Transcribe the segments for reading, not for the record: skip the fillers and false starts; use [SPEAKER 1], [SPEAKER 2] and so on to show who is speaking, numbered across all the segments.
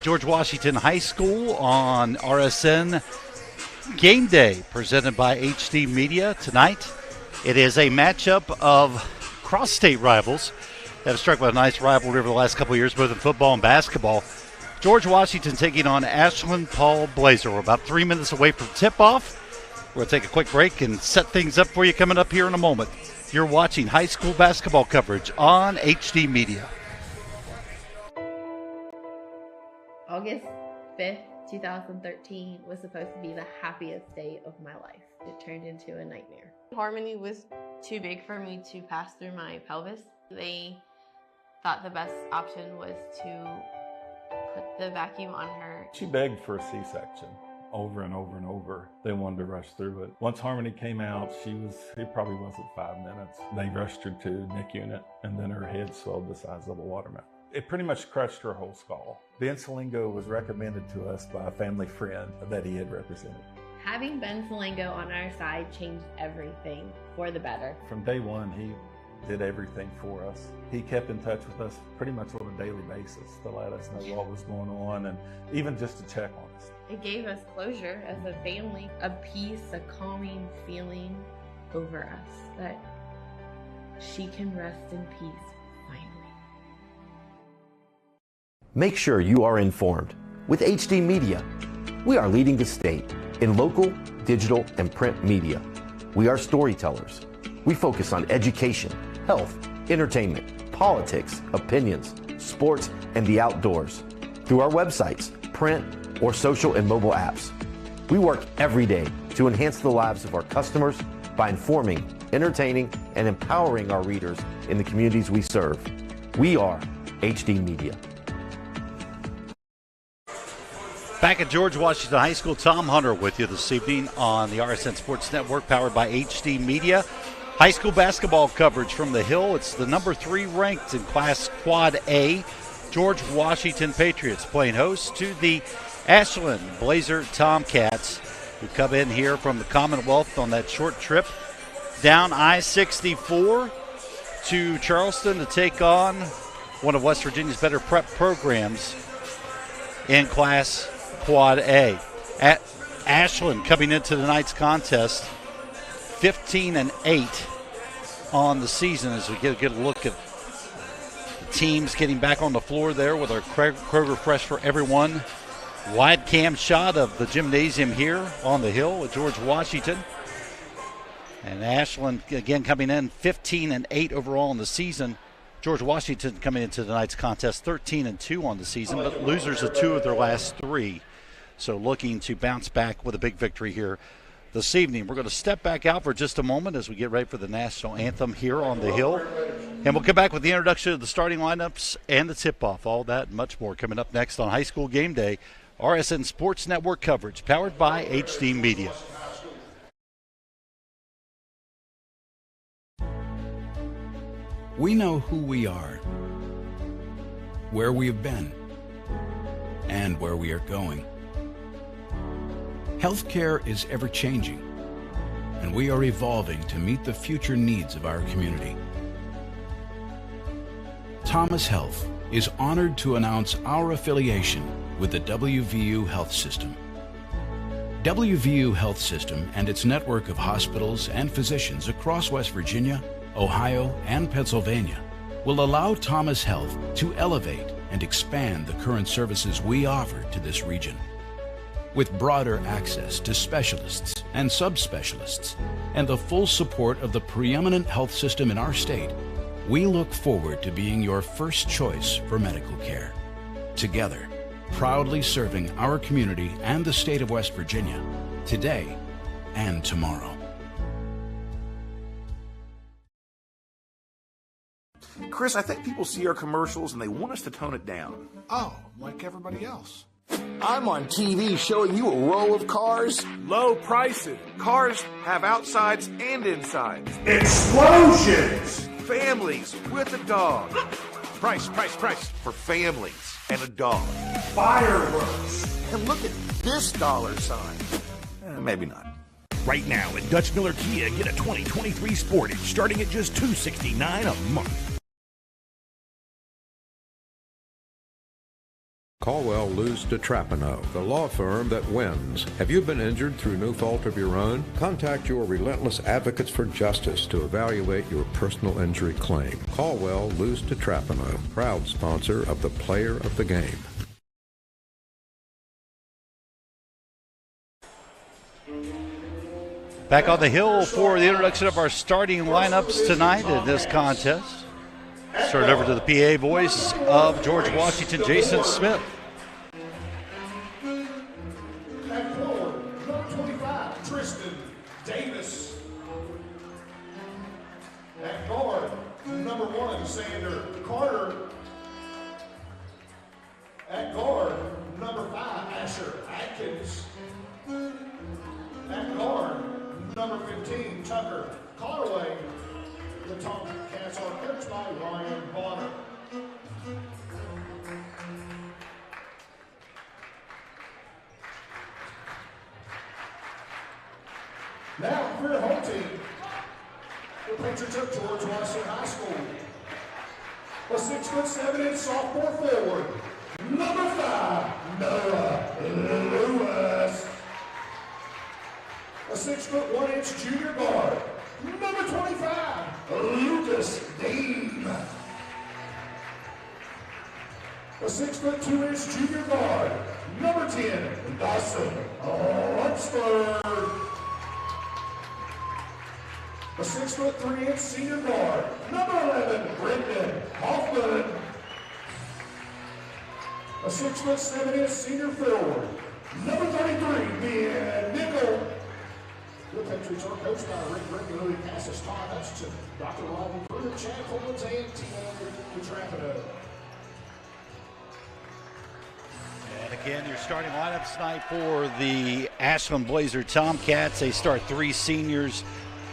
[SPEAKER 1] George Washington High School on RSN Game Day, presented by HD Media. Tonight, it is a matchup of cross-state rivals that have struck with a nice rivalry over the last couple of years, both in football and basketball. George Washington taking on Ashland Paul Blazer. We're about 3 minutes away from tip-off. We're going to take a quick break and set things up for you coming up here in a moment. You're watching high school basketball coverage on HD Media.
[SPEAKER 2] August 5th, 2013 was supposed to be the happiest day of my life. It turned into a nightmare.
[SPEAKER 3] Harmony was too big for me to pass through my pelvis. They thought the best option was to put the vacuum on her.
[SPEAKER 4] She begged for a C-section over and over and over. They wanted to rush through it. Once Harmony came out, it probably wasn't 5 minutes. They rushed her to NIC unit, and then her head swelled the size of a watermelon. It pretty much crushed her whole skull. Ben Salingo was recommended to us by a family friend that he had represented.
[SPEAKER 2] Having Ben Salingo on our side changed everything for the better.
[SPEAKER 4] From day one, he did everything for us. He kept in touch with us pretty much on a daily basis to let us know what was going on and even just to check on us.
[SPEAKER 2] It gave us closure as a family, a peace, a calming feeling over us that she can rest in peace finally.
[SPEAKER 5] Make sure you are informed with HD Media. We are leading the state in local, digital, and print media. We are storytellers. We focus on education, health, entertainment, politics, opinions, sports, and the outdoors through our websites, print, or social and mobile apps. We work every day to enhance the lives of our customers by informing, entertaining, and empowering our readers in the communities we serve. We are HD Media.
[SPEAKER 1] Back at George Washington High School, Tom Hunter with you this evening on the RSN Sports Network, powered by HD Media. High school basketball coverage from the Hill. It's the number 3 ranked in Class Quad A. George Washington Patriots playing host to the Ashland Blazer Tomcats, who come in here from the Commonwealth on that short trip down I-64 to Charleston to take on one of West Virginia's better prep programs in Class Quad A. At Ashland coming into tonight's contest 15-8 on the season, as we get a look at the teams getting back on the floor there with our Kroger Fresh for Everyone wide cam shot of the gymnasium here on the Hill with George Washington. And Ashland again coming in 15-8 overall in the season. George Washington coming into tonight's contest 13-2 on the season, but losers of 2 of their last 3. So looking to bounce back with a big victory here this evening. We're going to step back out for just a moment as we get ready for the national anthem here on the Hill. And we'll come back with the introduction of the starting lineups and the tip-off. All that and much more coming up next on High School Game Day. RSN Sports Network coverage powered by HD Media.
[SPEAKER 6] We know who we are, where we have been, and where we are going. Healthcare is ever-changing, and we are evolving to meet the future needs of our community. Thomas Health is honored to announce our affiliation with the WVU Health System. WVU Health System and its network of hospitals and physicians across West Virginia, Ohio, and Pennsylvania will allow Thomas Health to elevate and expand the current services we offer to this region. With broader access to specialists and subspecialists and the full support of the preeminent health system in our state, we look forward to being your first choice for medical care. Together, proudly serving our community and the state of West Virginia, today and tomorrow.
[SPEAKER 7] Chris, I think people see our commercials and they want us to tone it down.
[SPEAKER 8] Oh, like everybody else.
[SPEAKER 7] I'm on TV showing you a row of cars.
[SPEAKER 8] Low prices.
[SPEAKER 7] Cars have outsides and insides.
[SPEAKER 8] Explosions!
[SPEAKER 7] Families with a dog. Price for families and a dog.
[SPEAKER 8] Fireworks.
[SPEAKER 7] And look at this dollar sign. Maybe not.
[SPEAKER 9] Right now at Dutch Miller Kia, get a 2023 Sportage starting at just $269 a month.
[SPEAKER 10] Caldwell Luz DeTrapano, the law firm that wins. Have you been injured through no fault of your own? Contact your relentless advocates for justice to evaluate your personal injury claim. Caldwell Luz DeTrapano, proud sponsor of the Player of the Game.
[SPEAKER 1] Back on the hill for the introduction of our starting lineups tonight in this contest. Turn it over to the PA voice of George Washington, Jason Smith.
[SPEAKER 8] At forward, number 25, Tristan Davis. At guard, number 1, Sander Carter. At guard, number 5, Asher Atkins. At guard, number 15, Tucker Conaway. The Tomcats are coached by Ryan Bonner. Now, career home team. The Patriots of George Washington High School. A 6'7" sophomore forward, number 5, Noah Lewis. A 6'1" junior guard, number 25, Lucas Dean. A 6'2" junior guard, number 10, Dawson Lunsford. A 6'3" senior guard, number 11, Brendan Hoffman. A 6'7" senior forward, number 33, Ben Nickel. The Patriots are coached by Rick Regularly passes Todd Hutchinson, Dr. Rodney Pruitt, Chad Coleman's, and T.A. Petrapino.
[SPEAKER 1] And again, your starting lineups tonight for the Ashland Blazer Tomcats. They start 3 seniors,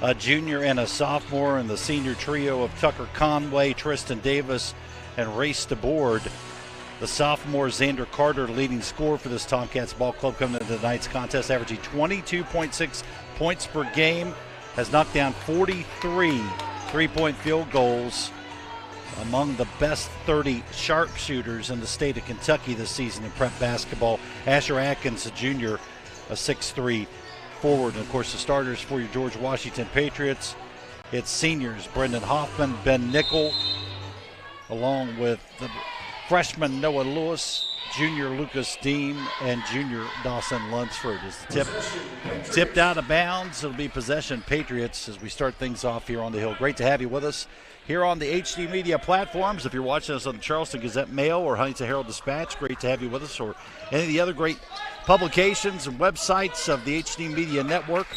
[SPEAKER 1] a junior and a sophomore, and the senior trio of Tucker Conway, Tristan Davis, and Race DeBoard. The sophomore Xander Carter, leading scorer for this Tomcats ball club, coming into tonight's contest, averaging 22.6 points per game, has knocked down 43 three-point field goals, among the best 30 sharpshooters in the state of Kentucky this season in prep basketball. Asher Atkins, a junior, a 6'3" forward. And, of course, the starters for your George Washington Patriots, it's seniors Brendan Hoffman, Ben Nickel, along with the freshman Noah Lewis, junior Lucas Dean, and junior Dawson Lunsford. As the tip tipped out of bounds, it'll be possession Patriots as we start things off here on the hill. Great to have you with us here on the HD Media platforms. If you're watching us on the Charleston Gazette Mail or Huntington Herald Dispatch, great to have you with us, or any of the other great publications and websites of the HD Media Network.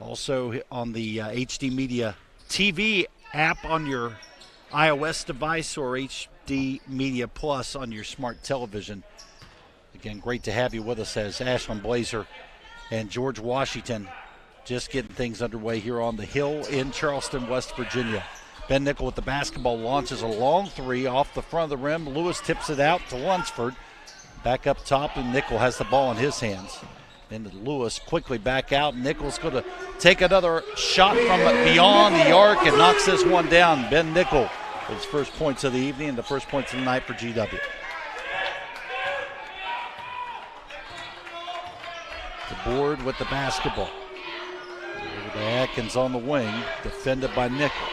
[SPEAKER 1] Also on the HD Media TV app on your iOS device, or HD Media Plus on your smart television. Again, great to have you with us as Ashland Blazer and George Washington just getting things underway here on the hill in Charleston, West Virginia. Ben Nickel with the basketball launches a long 3 off the front of the rim. Lewis tips it out to Lunsford. Back up top, and Nickel has the ball in his hands. Then Lewis quickly back out. Nickel's going to take another shot from beyond the arc and knocks this one down. Ben Nickel with his first points of the evening and the first points of the night for GW. The board with the basketball. Atkins on the wing, defended by Nickel.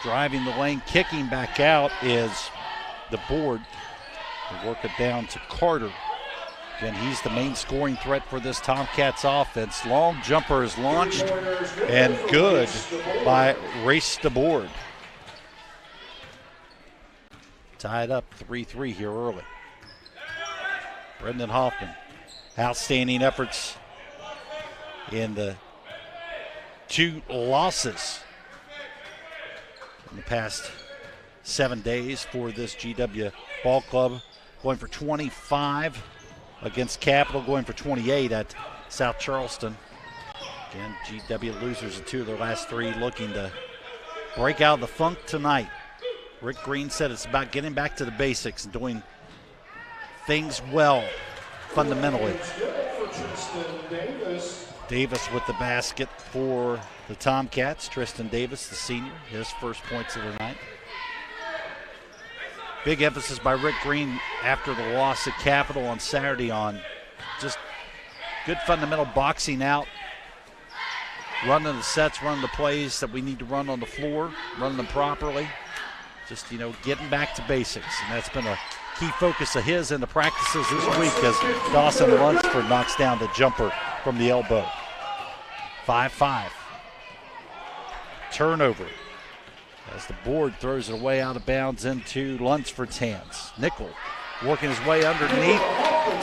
[SPEAKER 1] Driving the lane, kicking back out is the board. They work it down to Carter. Again, he's the main scoring threat for this Tomcats offense. Long jumper is launched and good by Race DeBoard. Tied up 3-3 here early. Brendan Hoffman, outstanding efforts in the 2 losses in the past 7 days for this GW ball club. Going for 25 against Capital, going for 28 at South Charleston. Again, GW losers in 2 of their last 3, looking to break out of the funk tonight. Rick Green said it's about getting back to the basics and doing things well fundamentally. Davis with the basket for the Tomcats. Tristan Davis, the senior, his first points of the night. Big emphasis by Rick Green after the loss at Capitol on Saturday on just good fundamental boxing out, running the sets, running the plays that we need to run on the floor, running them properly. Just, getting back to basics. And that's been a key focus of his in the practices this week as Dawson Lunsford knocks down the jumper from the elbow. 5-5. Turnover as the board throws it away out of bounds into Lunsford's hands. Nickel working his way underneath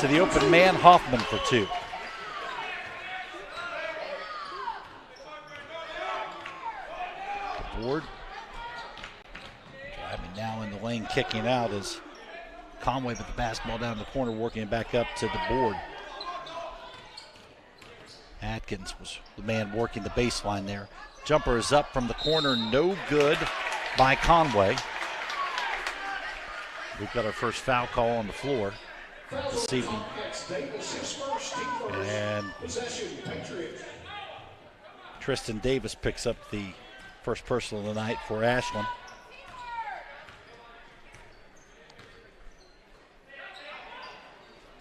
[SPEAKER 1] to the open man, Hoffman for 2. The board driving now in the lane, kicking out as Conway with the basketball down the corner, working it back up to the board. Atkins was the man working the baseline there. Jumper is up from the corner, no good by Conway. We've got our first foul call on the floor this evening. And Tristan Davis picks up the first personal of the night for Ashland.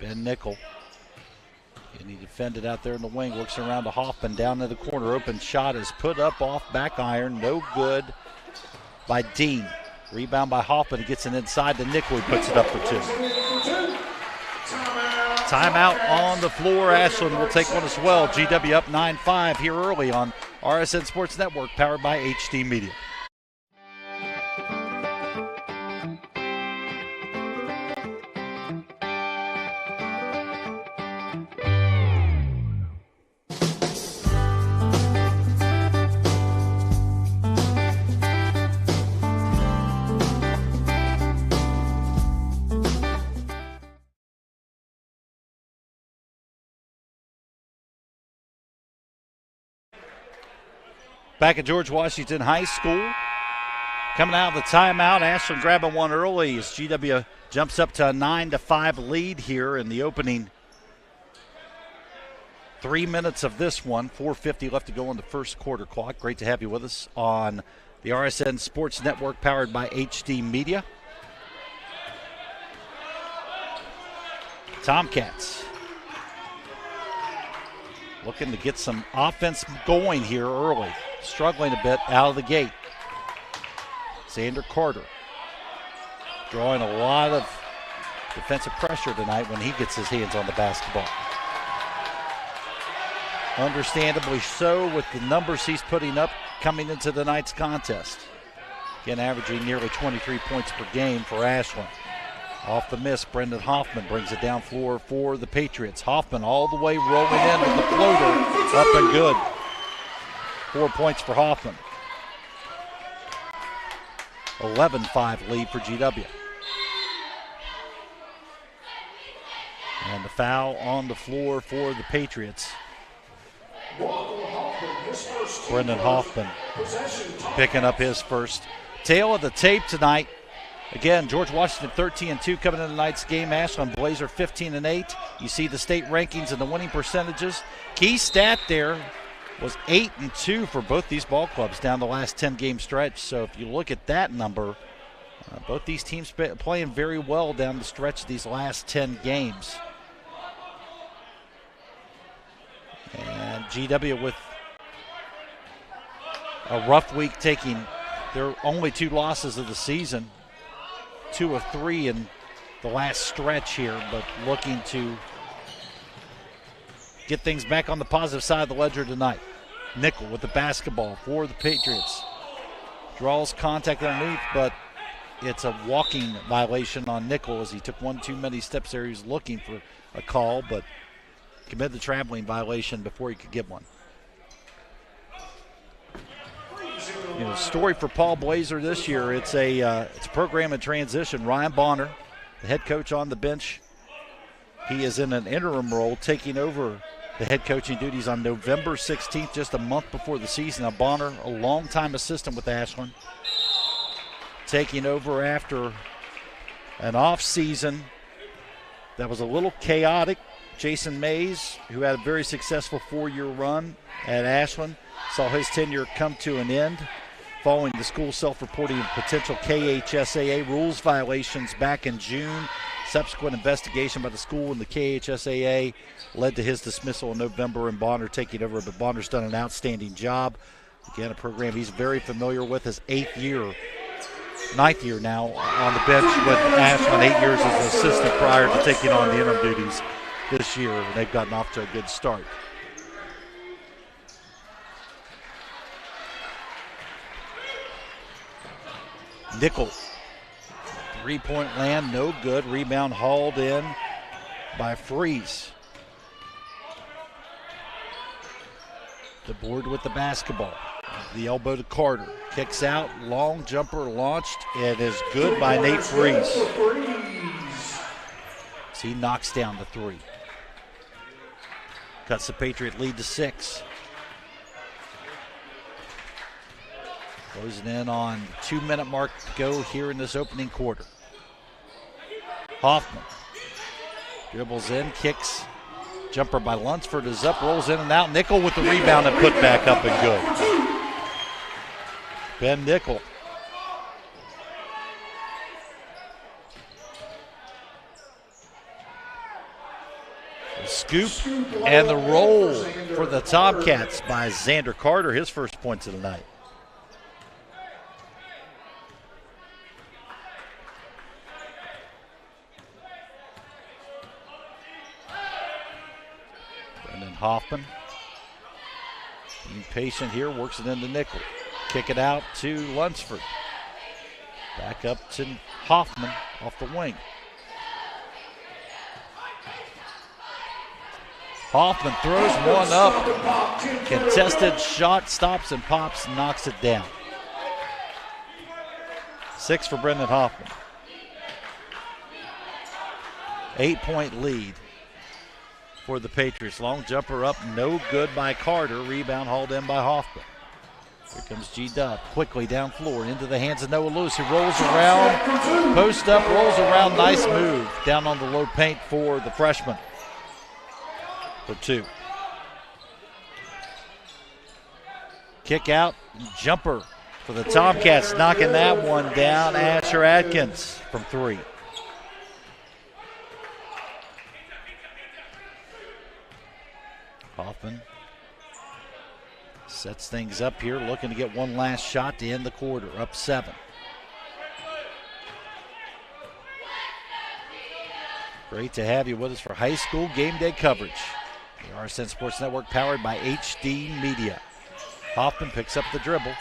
[SPEAKER 1] Ben Nickel. And he defended out there in the wing, works around to Hoffman down to the corner. Open shot is put up off back iron, no good by Dean. Rebound by Hoffman, he gets it inside to Nickel, he puts it up for 2. Timeout on the floor. Ashland will take one as well. GW up 9-5 here early on RSN Sports Network, powered by HD Media. Back at George Washington High School. Coming out of the timeout, Ashland grabbing one early as GW jumps up to a 9-5 lead here in the opening 3 minutes of this one. 4:50 left to go on the first quarter clock. Great to have you with us on the RSN Sports Network, powered by HD Media. Tomcats looking to get some offense going here early. Struggling a bit out of the gate. Xander Carter drawing a lot of defensive pressure tonight when he gets his hands on the basketball. Understandably so, with the numbers he's putting up coming into tonight's contest. Again, averaging nearly 23 points per game for Ashland. Off the miss, Brendan Hoffman brings it down floor for the Patriots. Hoffman all the way rolling in with the floater, up and good. 4 points for Hoffman. 11-5 lead for GW. And the foul on the floor for the Patriots. Brendan Hoffman picking up his first. Tail of the tape tonight. Again, George Washington 13-2 coming into tonight's game. Ashland Blazer 15-8. You see the state rankings and the winning percentages. Key stat there was 8-2 for both these ball clubs down the last 10-game stretch. So if you look at that number, both these teams playing very well down the stretch of these last 10 games. And GW with a rough week, taking their only 2 losses of the season. 2 of 3 in the last stretch here, but looking to get things back on the positive side of the ledger tonight. Nickel with the basketball for the Patriots. Draws contact underneath, but it's a walking violation on Nickel as he took one too many steps there. He was looking for a call, but committed the traveling violation before he could get one. Story for Paul Blazer this year, it's a program in transition. Ryan Bonner, the head coach on the bench, he is in an interim role, taking over the head coaching duties on November 16th, just a month before the season. Now Bonner, a longtime assistant with Ashland, taking over after an off season that was a little chaotic. Jason Mays, who had a very successful 4-year run at Ashland, saw his tenure come to an end. following the school self-reporting of potential KHSAA rules violations back in June. Subsequent investigation by the school and the KHSAA led to his dismissal in November and Bonner taking over, but Bonner's done an outstanding job. Again, a program he's very familiar with, his ninth year now on the bench with Ashland, 8 years as an assistant prior to taking on the interim duties this year, and they've gotten off to a good start. Nickel, three-point land, no good. Rebound hauled in by Freeze. The board with the basketball. The elbow to Carter. Kicks out, long jumper launched, and is good by Nate Freeze. As he knocks down the three. Cuts the Patriot lead to 6. Closing in on 2-minute mark to go here in this opening quarter. Hoffman dribbles in, kicks. Jumper by Lunsford is up, rolls in and out. Nickel with the rebound and put back up and good. Ben Nickel. The scoop and the roll for the Tomcats by Xander Carter, his first points of the night. Hoffman, being patient here, works it into Nickel. Kick it out to Lunsford. Back up to Hoffman off the wing. Hoffman throws one up. Contested shot, stops and pops, knocks it down. 6 for Brendan Hoffman. 8-point lead for the Patriots. Long jumper up, no good by Carter. Rebound hauled in by Hoffman. Here comes G-Dub quickly down floor into the hands of Noah Lewis, who rolls around, post up, rolls around. Nice move down on the low paint for the freshman. For 2. Kick out, jumper for the Tomcats, knocking that one down. Asher Atkins from 3. Hoffman sets things up here, looking to get one last shot to end the quarter, up 7. Great to have you with us for high school game day coverage. The RSN Sports Network powered by HD Media. Hoffman picks up the dribble,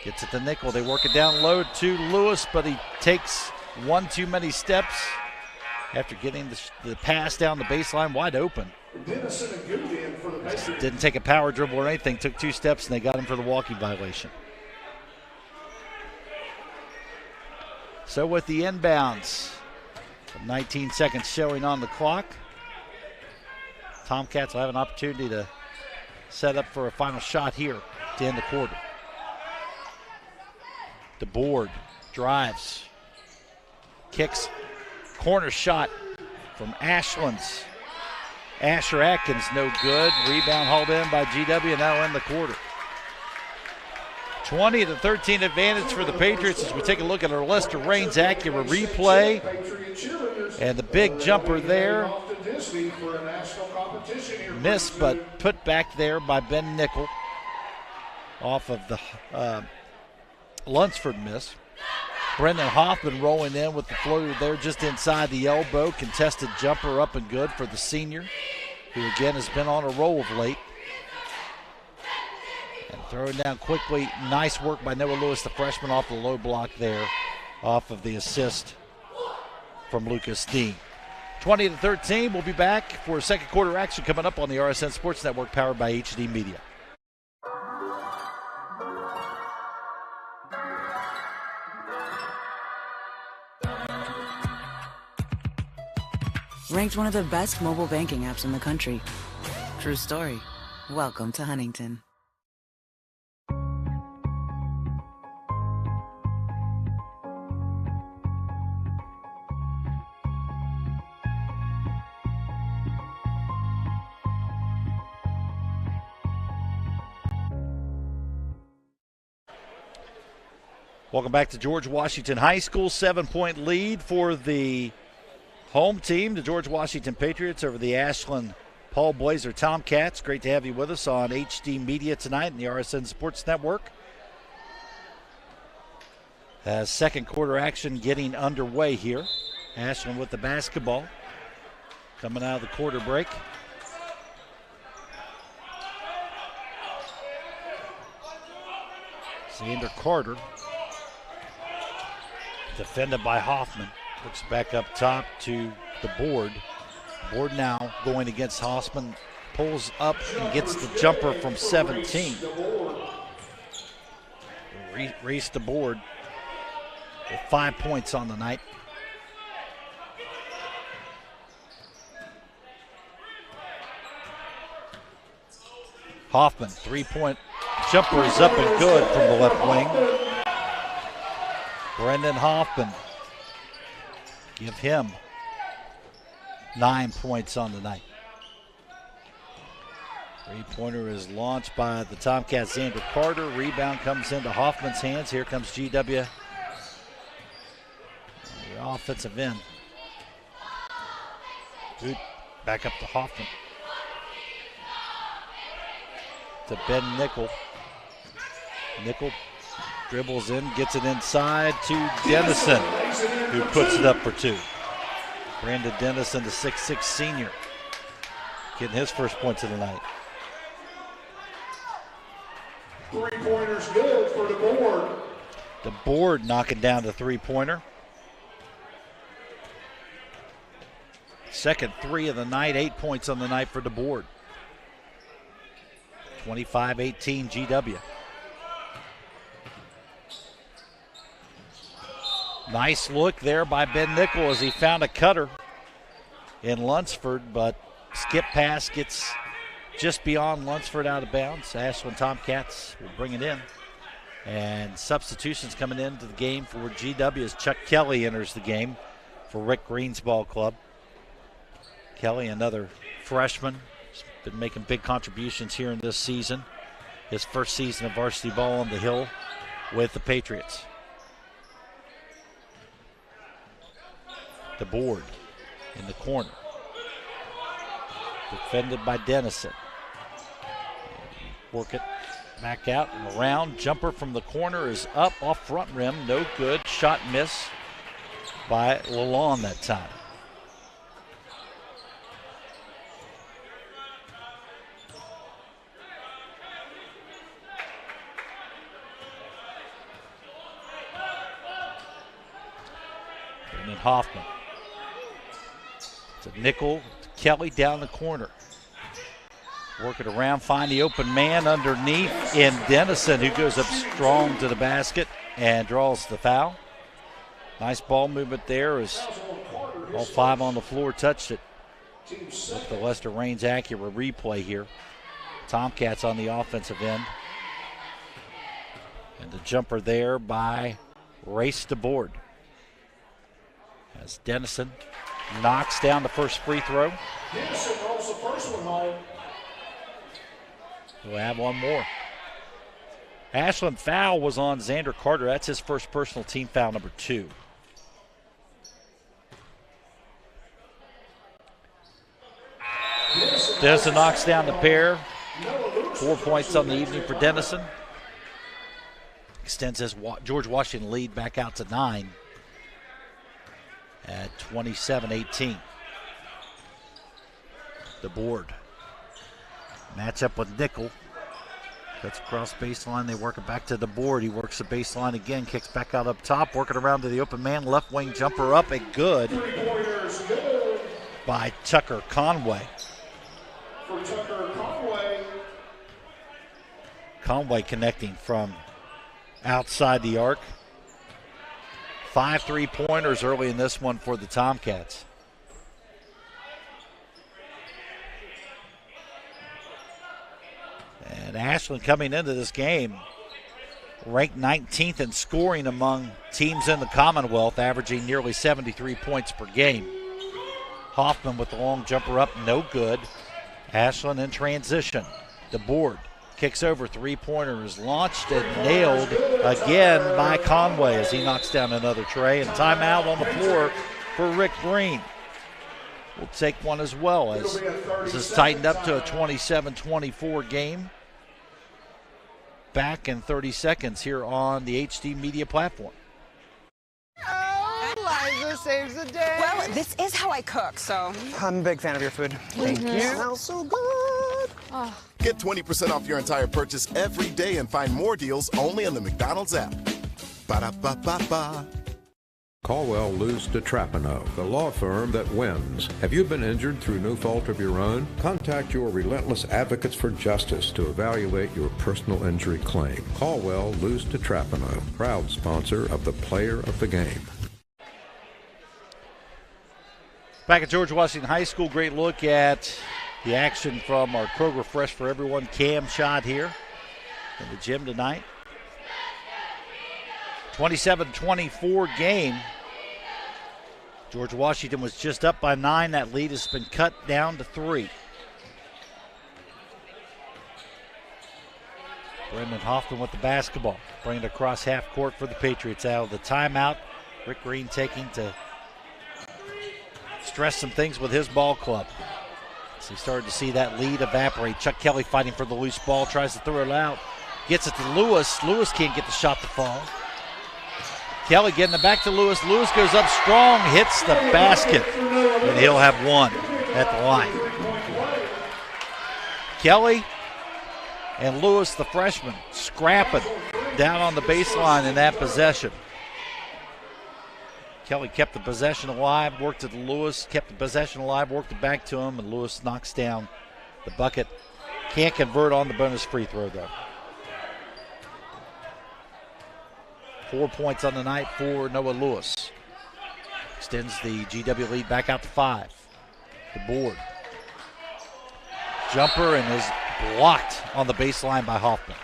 [SPEAKER 1] gets it to Nickel. They work it down low to Lewis, but he takes one too many steps after getting the pass down the baseline wide open. Didn't take a power dribble or anything, took 2 steps, and they got him for the walking violation. So with the inbounds, 19 seconds showing on the clock, Tomcats will have an opportunity to set up for a final shot here to end the quarter. DeBoard drives, kicks, corner shot from Ashland's. Asher Atkins, no good. Rebound hauled in by GW, and that'll end the quarter. 20-13 advantage for the Patriots as we take a look at our Lester Raines Acura replay. And the big jumper there. Missed, but put back there by Ben Nickel off of the Lunsford miss. Brendan Hoffman rolling in with the floater there just inside the elbow. Contested jumper up and good for the senior, who again has been on a roll of late. And throwing down quickly. Nice work by Noah Lewis, the freshman, off the low block there, off of the assist from Lucas Dean. 20-13, we'll be back for second quarter action coming up on the RSN Sports Network powered by HD Media.
[SPEAKER 11] Ranked one of the best mobile banking apps in the country. True story. Welcome to Huntington.
[SPEAKER 1] Welcome back to George Washington High School. 7-point lead for the home team, the George Washington Patriots, over the Ashland Paul Blazer Tomcats. Great to have you with us on HD Media tonight and the RSN Sports Network. Second quarter action getting underway here. Ashland with the basketball coming out of the quarter break. Xander Carter, defended by Hoffman. Looks back up top to the board. Board now going against Hoffman. Pulls up and gets the jumper from 17. Race the board with 5 points on the night. Hoffman, 3-point jumper is up and good from the left wing. Brendan Hoffman, give him 9 points on the night. Three-pointer is launched by the Tomcats, Xander Carter. Rebound comes into Hoffman's hands. Here comes GW. The offensive end. Good. Back up to Hoffman. To Ben Nickel. Nickel dribbles in, gets it inside to Dennison, who puts it up for 2. Brandon Dennison, the 6'6 senior, getting his first points of the night.
[SPEAKER 8] 3-pointers good for the board.
[SPEAKER 1] The board knocking down the 3-pointer. Second 3 of the night, 8 points on the night for the board. 25-18 GW. Nice look there by Ben Nickel as he found a cutter in Lunsford, but skip pass gets just beyond Lunsford out of bounds. Ashland Tomcats will bring it in. And substitutions coming into the game for GW as Chuck Kelly enters the game for Rick Green's ball club. Kelly, another freshman, has been making big contributions here in this season. His first season of varsity ball on the hill with the Patriots. The board in the corner. Defended by Dennison. Work it back out and around. Jumper from the corner is up off front rim. No good. Shot miss by Lalonde that time. And then Hoffman. To Nickel, to Kelly down the corner. Work it around, find the open man underneath in Dennison, who goes up strong to the basket and draws the foul. Nice ball movement there as all 5 on the floor touched it. With the Lester Raines Acura replay here. Tomcats on the offensive end. And the jumper there by Race the board. As Dennison knocks down the first free throw.
[SPEAKER 8] Dennison rolls the first one home.
[SPEAKER 1] We'll have one more. Ashland foul was on Xander Carter. That's his first personal team foul, number 2. Dennison knocks down the pair. 4 points on the evening for Dennison. Extends his George Washington lead back out to 9 at 27-18. The board. Match up with Nickel. Cuts across baseline. They work it back to the board. He works the baseline again. Kicks back out up top. Working around to the open man. Left wing jumper up and good by Tucker Conway.
[SPEAKER 8] For Tucker Conway.
[SPEAKER 1] Conway connecting from outside the arc. 5 3-pointers early in this one for the Tomcats. And Ashland coming into this game ranked 19th in scoring among teams in the Commonwealth, averaging nearly 73 points per game. Hoffman with the long jumper up, no good. Ashland in transition. The board Kicks over, three-pointer is launched and nailed again by Conway as he knocks down another tray. And timeout on the floor for Rick Green. We'll take one as well as this is tightened up to a 27-24 game. Back in 30 seconds here on the HD Media platform.
[SPEAKER 12] Liza saves the day.
[SPEAKER 13] Well, this is how I cook, so.
[SPEAKER 12] I'm a big fan of your food. Thank you. Smells so good.
[SPEAKER 13] Oh.
[SPEAKER 14] Get 20% off your entire purchase every day and find more deals only on the McDonald's app. Ba-da-ba-ba-ba.
[SPEAKER 10] Caldwell Luz DeTrapano, the law firm that wins. Have you been injured through no fault of your own? Contact your relentless advocates for justice to evaluate your personal injury claim. Caldwell Luz DeTrapano, proud sponsor of the Player of the Game.
[SPEAKER 1] Back at George Washington High School, great look at the action from our Kroger Fresh for Everyone cam shot here in the gym tonight. 27-24 game. George Washington was just up by 9. That lead has been cut down to 3. Brendan Hoffman with the basketball. Bringing it across half court for the Patriots out of the timeout. Rick Green taking to stress some things with his ball club. So he started to see that lead evaporate. Chuck Kelly fighting for the loose ball. Tries to throw it out. Gets it to Lewis. Lewis can't get the shot to fall. Kelly getting it back to Lewis. Lewis goes up strong, hits the basket, and he'll have one at the line. Kelly and Lewis, the freshman, scrapping down on the baseline in that possession. Kelly kept the possession alive, worked it to Lewis, kept the possession alive, worked it back to him, and Lewis knocks down the bucket. Can't convert on the bonus free throw, though. 4 points on the night for Noah Lewis. Extends the GW lead back out to 5. The board. Jumper and is blocked on the baseline by Hoffman.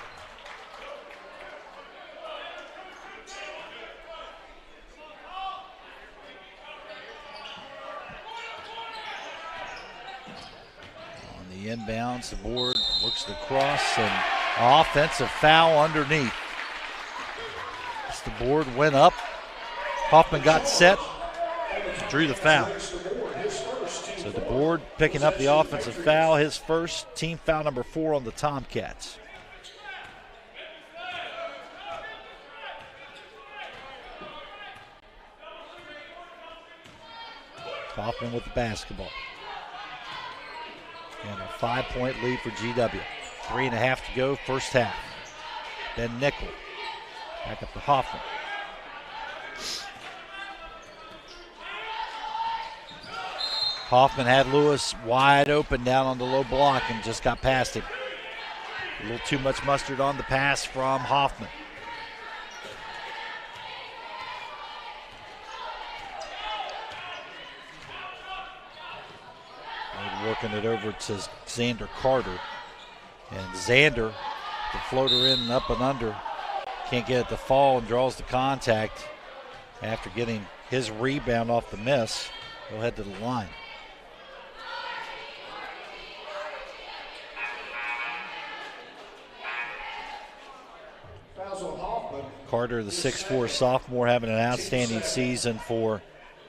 [SPEAKER 1] On the inbounds, the board works the cross and offensive foul underneath. The board went up. Hoffman got set, drew the foul. So the board picking up the offensive foul, his first, team foul number 4 on the Tomcats. Hoffman with the basketball. And a 5-point lead for GW. 3.5 to go, first half. Then Nickel. Back up to Hoffman. Hoffman had Lewis wide open down on the low block and just got past him. A little too much mustard on the pass from Hoffman. Working it over to Xander Carter. And Xander, the floater in and up and under. Can't get it to fall and draws the contact after getting his rebound off the miss. He'll head to the line. Carter, the 6'4 sophomore, having an outstanding season for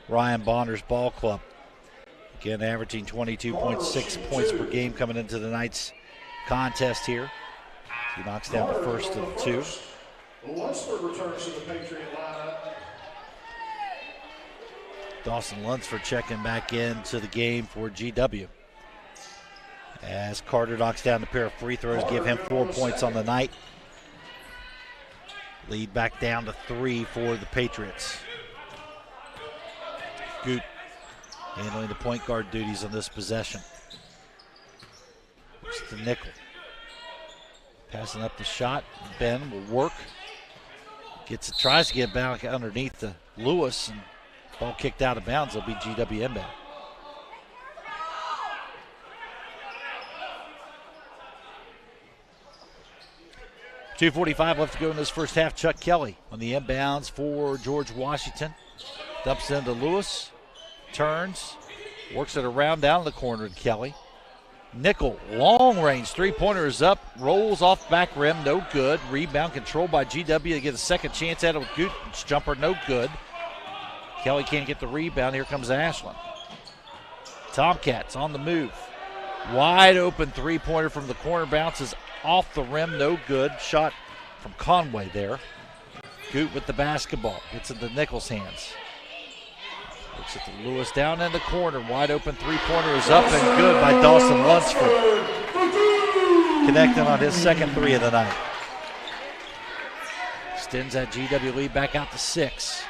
[SPEAKER 1] Ryan Bonner's ball club. Again, averaging 22.6 points per game coming into the night's contest here. He knocks down the first of the 2.
[SPEAKER 8] Lunsford returns to the Patriot lineup.
[SPEAKER 1] Dawson Lunsford checking back into the game for GW. As Carter knocks down a pair of free throws, give him 4 points on the night. Lead back down to 3 for the Patriots. Goot handling the point guard duties on this possession. It's the Nickel. Passing up the shot. Ben will work. Tries to get back underneath the Lewis, and ball kicked out of bounds. It'll be GW inbound. .245 left to go in this first half. Chuck Kelly on the inbounds for George Washington. Dumps into Lewis. Turns. Works it around down the corner to Kelly. Nickel, long range three-pointer is up, rolls off back rim, no good. Rebound controlled by GW to get a second chance at it with Guten's jumper, no good. Kelly can't get the rebound. Here comes Ashland. Tomcats on the move. Wide open three-pointer from the corner, bounces off the rim, no good. Shot from Conway there. Goot with the basketball. Gets into Nickel's hands. Looks at the Lewis down in the corner. Wide open three-pointer is up and good by Dawson Lunsford. Connecting on his second three of the night. Extends that GW lead back out to 6.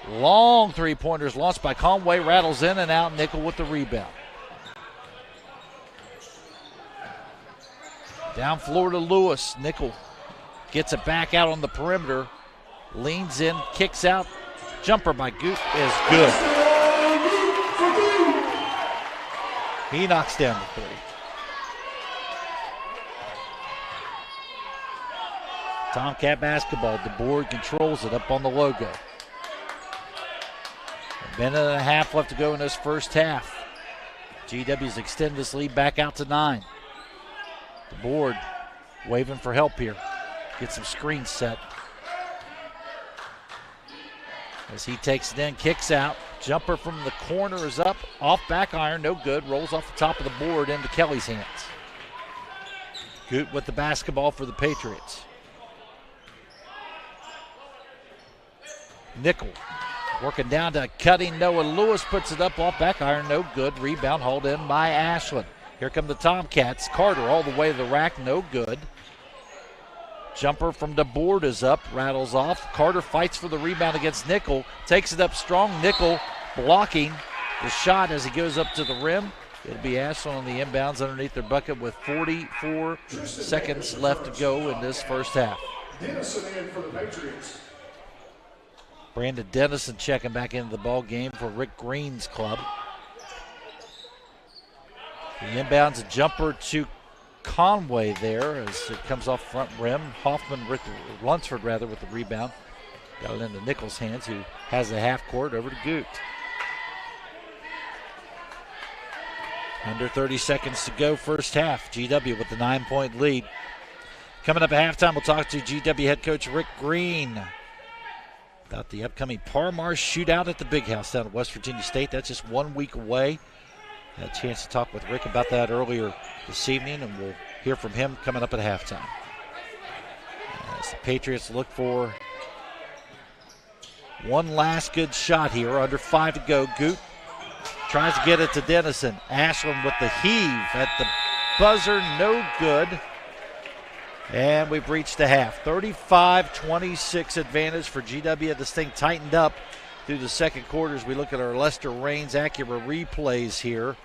[SPEAKER 1] Long three-pointers launched by Conway. Rattles in and out. Nickel with the rebound. Down floor to Lewis. Nickel gets it back out on the perimeter. Leans in, kicks out. Jumper by Goot is good. He knocks down the 3. Tomcat basketball. DeBoer controls it up on the logo. A minute and a half left to go in this first half. GW's extend this lead back out to 9. DeBoer waving for help here. Get some screens set. As he takes it in, kicks out. Jumper from the corner is up. Off back iron, no good. Rolls off the top of the board into Kelly's hands. Goot with the basketball for the Patriots. Nickel working down to cutting Noah Lewis. Puts it up off back iron, no good. Rebound hauled in by Ashland. Here come the Tomcats. Carter all the way to the rack, no good. Jumper from DeBoer is up, rattles off. Carter fights for the rebound against Nickel. Takes it up strong. Nickel blocking the shot as he goes up to the rim. It'll be Ashland on the inbounds underneath their bucket with 44 seconds left to go in this first half.
[SPEAKER 8] Dennison in for the Patriots.
[SPEAKER 1] Brandon Dennison checking back into the ball game for Rick Green's club. The inbounds a jumper to Conway there as it comes off front rim. Lunsford with the rebound. Got it into Nickel's hands, who has the half court over to Goot. Under 30 seconds to go first half. GW with the 9-point lead. Coming up at halftime, we'll talk to GW head coach Rick Green about the upcoming Parmar shootout at the Big House down at West Virginia State. That's just 1 week away. Had a chance to talk with Rick about that earlier this evening, and we'll hear from him coming up at halftime. As the Patriots look for one last good shot here, under 5 to go. Goot tries to get it to Dennison. Ashland with the heave at the buzzer, no good. And we've reached the half. 35-26 advantage for GW. This thing tightened up through the second quarter as we look at our Lester Raines Acura replays here.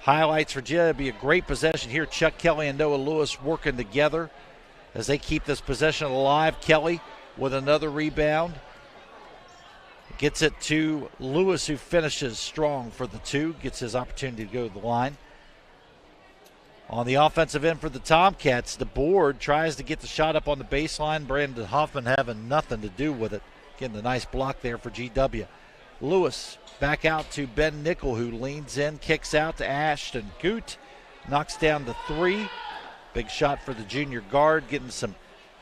[SPEAKER 1] Highlights for GW, a great possession here. Chuck Kelly and Noah Lewis working together as they keep this possession alive. Kelly with another rebound. Gets it to Lewis, who finishes strong for the 2. Gets his opportunity to go to the line. On the offensive end for the Tomcats, DeBoer tries to get the shot up on the baseline. Brandon Hoffman having nothing to do with it. Getting the nice block there for GW. Lewis back out to Ben Nickel, who leans in, kicks out to Ashton Goot. Knocks down the 3. Big shot for the junior guard, getting some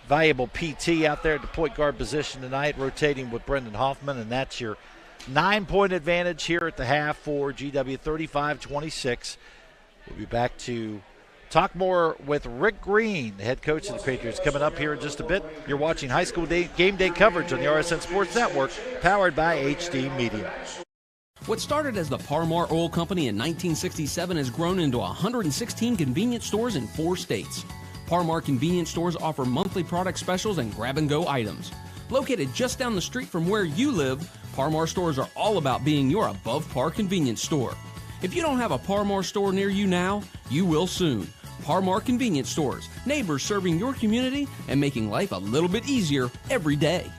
[SPEAKER 1] valuable PT out there at the point guard position tonight, rotating with Brendan Hoffman, and that's your 9-point advantage here at the half for GW, 35-26. We'll be back to talk more with Rick Green, the head coach of the Patriots, coming up here in just a bit. You're watching high school game day coverage on the RSN Sports Network, powered by HD Media.
[SPEAKER 15] What started as the Parmar Oil Company in 1967 has grown into 116 convenience stores in 4 states. Parmar convenience stores offer monthly product specials and grab-and-go items. Located just down the street from where you live, Parmar stores are all about being your above-par convenience store. If you don't have a Parmar store near you now, you will soon. Parmar Convenience Stores, neighbors serving your community and making life a little bit easier every day.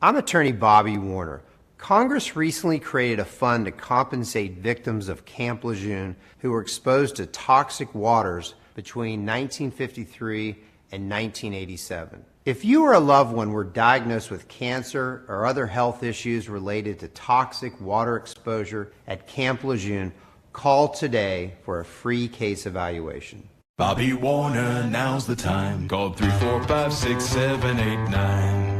[SPEAKER 12] I'm attorney Bobby Warner. Congress recently created a fund to compensate victims of Camp Lejeune who were exposed to toxic waters between 1953 and 1987. If you or a loved one were diagnosed with cancer or other health issues related to toxic water exposure at Camp Lejeune, call today for a free case evaluation.
[SPEAKER 16] Bobby Warner, now's the time. Call 345-6789.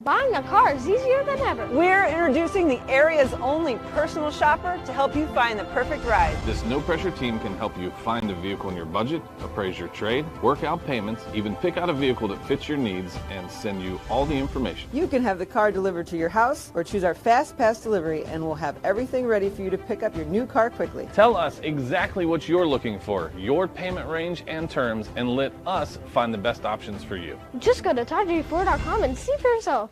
[SPEAKER 17] Buying a car is easier than ever.
[SPEAKER 18] We're introducing the area's only personal shopper to help you find the perfect ride.
[SPEAKER 19] This no-pressure team can help you find a vehicle in your budget, appraise your trade, work out payments, even pick out a vehicle that fits your needs, and send you all the information.
[SPEAKER 18] You can have the car delivered to your house or choose our Fast Pass delivery, and we'll have everything ready for you to pick up your new car quickly.
[SPEAKER 19] Tell us exactly what you're looking for, your payment range and terms, and let us find the best options for you.
[SPEAKER 17] Just go to ToddJFord.com and see for yourself.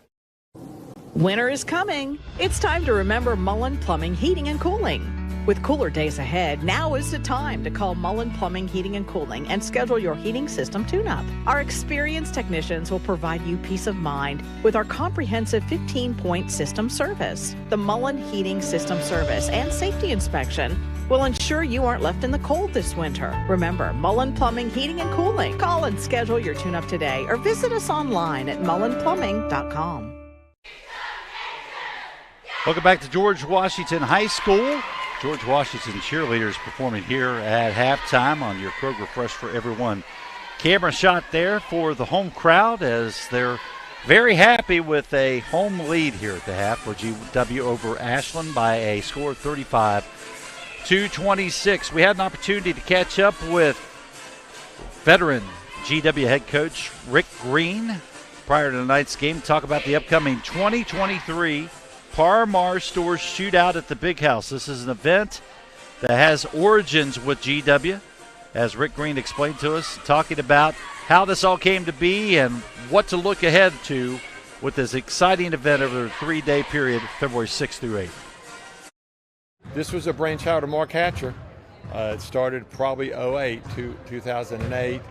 [SPEAKER 20] Winter is coming. It's time to remember Mullen Plumbing, Heating and Cooling. With cooler days ahead, now is the time to call Mullen Plumbing, Heating and Cooling and schedule your heating system tune-up. Our experienced technicians will provide you peace of mind with our comprehensive 15-point system service. The Mullen Heating System Service and Safety Inspection will ensure you aren't left in the cold this winter. Remember, Mullen Plumbing, Heating and Cooling. Call and schedule your tune-up today or visit us online at mullenplumbing.com.
[SPEAKER 1] Welcome back to George Washington High School. George Washington cheerleaders performing here at halftime on your Kroger Fresh for Everyone camera shot there for the home crowd as they're very happy with a home lead here at the half for GW over Ashland by a score of 35-26. We had an opportunity to catch up with veteran GW head coach Rick Green prior to tonight's game to talk about the upcoming 2023 Par-Mar Stores Shootout at the Big House. This is an event that has origins with GW, as Rick Green explained to us, talking about how this all came to be and what to look ahead to with this exciting event over a 3-day period, February 6th through 8th.
[SPEAKER 21] This was a brainchild of Mark Hatcher. It started probably 2008,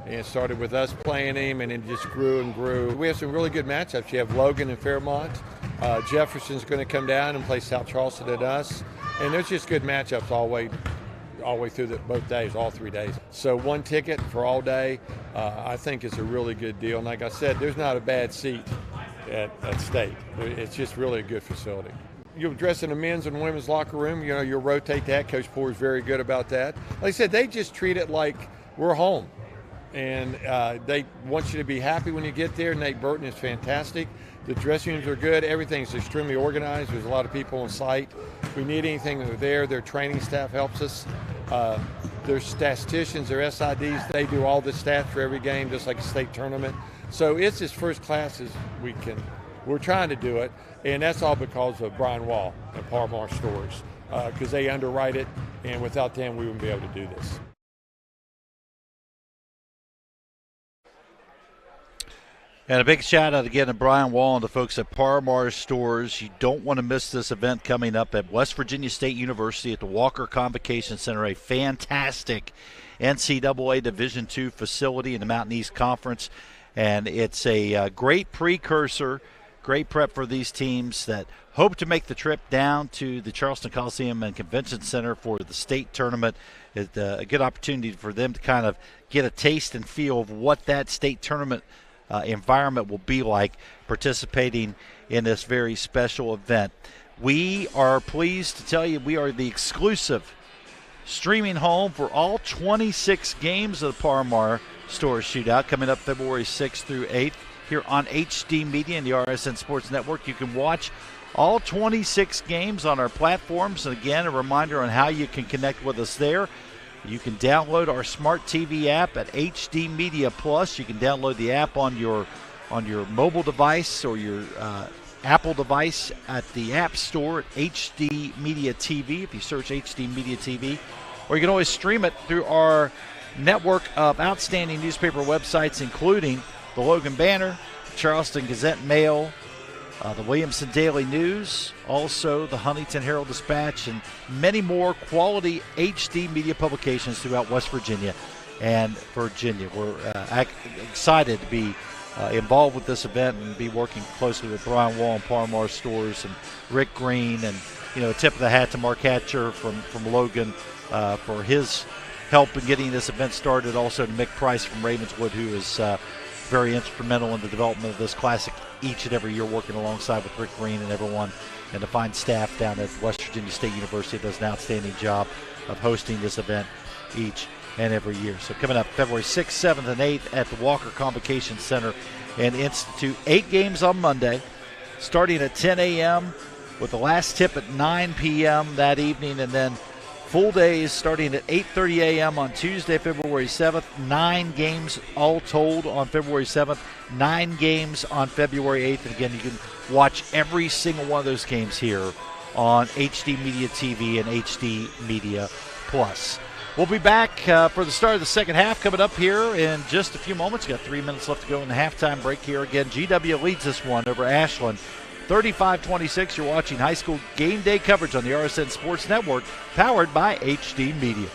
[SPEAKER 21] and it started with us playing him, and it just grew and grew. We have some really good matchups. You have Logan and Fairmont. Jefferson's going to come down and play South Charleston at us, and there's just good matchups all the way through both days, all 3 days. So one ticket for all day, I think is a really good deal. And like I said, there's not a bad seat at State. It's just really a good facility. You'll dress in the men's and women's locker room. You know, you'll rotate that. Coach Poore is very good about that. Like I said, they just treat it like we're home. And they want you to be happy when you get there. Nate Burton is fantastic. The dressing rooms are good. Everything's extremely organized. There's a lot of people on site. If we need anything, they're there. Their training staff helps us. Their statisticians, their SIDs, they do all the stats for every game, just like a state tournament. So it's as first class as we can. We're trying to do it, and that's all because of Brian Wall and Par-Mar Stores, because they underwrite it, and without them, we wouldn't be able to do this.
[SPEAKER 1] And a big shout out again to Brian Wall and the folks at Par-Mar Stores. You don't want to miss this event coming up at West Virginia State University at the Walker Convocation Center, a fantastic NCAA Division II facility in the Mountain East Conference. And it's a great precursor, great prep for these teams that hope to make the trip down to the Charleston Coliseum and Convention Center for the state tournament. It's a good opportunity for them to kind of get a taste and feel of what that state tournament environment will be like participating in this very special event. We are pleased to tell you we are the exclusive streaming home for all 26 games of the Par-Mar Stores Shootout coming up February 6th through 8th here on HD Media and the RSN Sports Network. You can watch all 26 games on our platforms. And again, a reminder on how you can connect with us there. You can download our smart TV app at HD Media Plus. You can download the app on your mobile device or your Apple device at the App Store at HD Media TV, if you search HD Media TV. Or you can always stream it through our network of outstanding newspaper websites, including the Logan Banner, Charleston Gazette-Mail, the Williamson Daily News, also the Huntington Herald-Dispatch, and many more quality HD media publications throughout West Virginia and Virginia. We're excited to be involved with this event and be working closely with Brian Wall and Par-Mar Stores and Rick Green, and tip of the hat to Mark Hatcher from Logan for his help in getting this event started. Also to Mick Price from Ravenswood, who is very instrumental in the development of this classic each and every year, working alongside with Rick Green and everyone, and the fine staff down at West Virginia State University does an outstanding job of hosting this event each and every year. So coming up February 6th, 7th, and 8th at the Walker Convocation Center and Institute. 8 games on Monday, starting at 10 a.m. with the last tip at 9 p.m. that evening, and then full days starting at 8:30 a.m. on Tuesday, February 7th. 9 games all told on February 7th. 9 games on February 8th. And again, you can watch every single one of those games here on HD Media TV and HD Media Plus. We'll be back for the start of the second half coming up here in just a few moments. We've got 3 minutes left to go in the halftime break here. Again, GW leads this one over Ashland 35-26. You're watching high school game day coverage on the RSN Sports Network, powered by HD Media.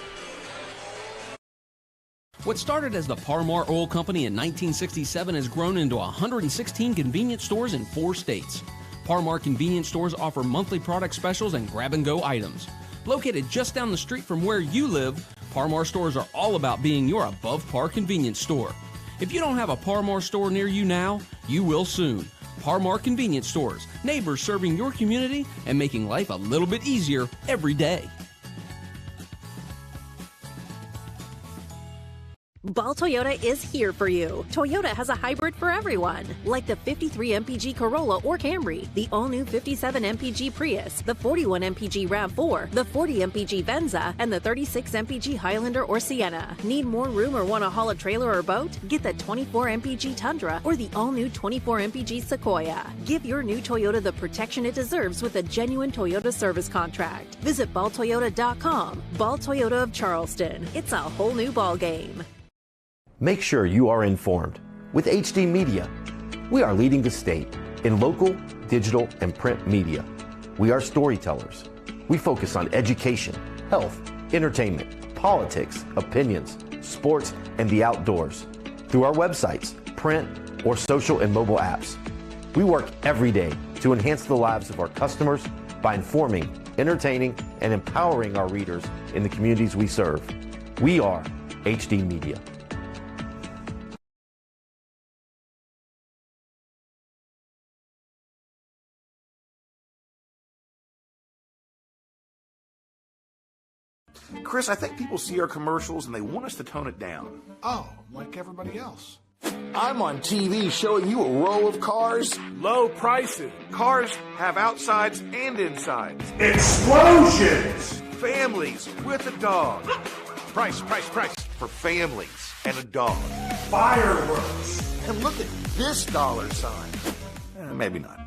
[SPEAKER 15] What started as the Parmar Oil Company in 1967 has grown into 116 convenience stores in 4 states. Parmar convenience stores offer monthly product specials and grab-and-go items. Located just down the street from where you live, Parmar stores are all about being your above-par convenience store. If you don't have a Parmar store near you now, you will soon. Parmar Convenience Stores, neighbors serving your community and making life a little bit easier every day.
[SPEAKER 3] Ball Toyota is here for you. Toyota has a hybrid for everyone, like the 53 MPG Corolla or Camry, the all-new 57 MPG Prius, the 41 MPG RAV4, the 40 MPG Venza, and the 36 MPG Highlander or Sienna. Need more room or want to haul a trailer or boat? Get the 24 MPG Tundra or the all-new 24 MPG Sequoia. Give your new Toyota the protection it deserves with a genuine Toyota service contract. Visit balltoyota.com. Ball Toyota of Charleston. It's a whole new ball game.
[SPEAKER 5] Make sure you are informed. With HD Media, we are leading the state in local, digital, and print media. We are storytellers. We focus on education, health, entertainment, politics, opinions, sports, and the outdoors through our websites, print, or social and mobile apps. We work every day to enhance the lives of our customers by informing, entertaining, and empowering our readers in the communities we serve. We are HD Media.
[SPEAKER 7] Chris, I think people see our commercials and they want us to tone it down.
[SPEAKER 8] Oh, like everybody else.
[SPEAKER 7] I'm on TV showing you a row of cars.
[SPEAKER 8] Low prices.
[SPEAKER 7] Cars have outsides and insides.
[SPEAKER 8] Explosions!
[SPEAKER 7] Families with a dog. Price for families and a dog.
[SPEAKER 8] Fireworks.
[SPEAKER 7] And look at this dollar sign. Maybe not.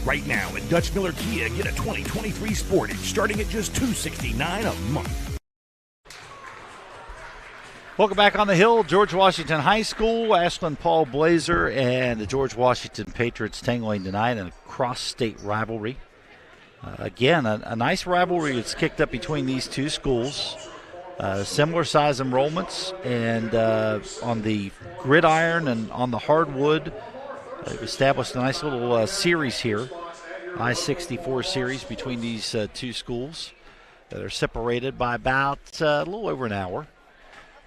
[SPEAKER 9] Right now at Dutch Miller Kia, get a 2023 Sportage starting at just $269 a month.
[SPEAKER 1] Welcome back on the Hill. George Washington High School, Ashland Paul Blazer, and the George Washington Patriots tangling tonight in a cross-state rivalry. Again, a nice rivalry that's kicked up between these two schools. Similar size enrollments, and on the gridiron and on the hardwood, they've established a nice little series here, I-64 series between these two schools. They're separated by about a little over an hour.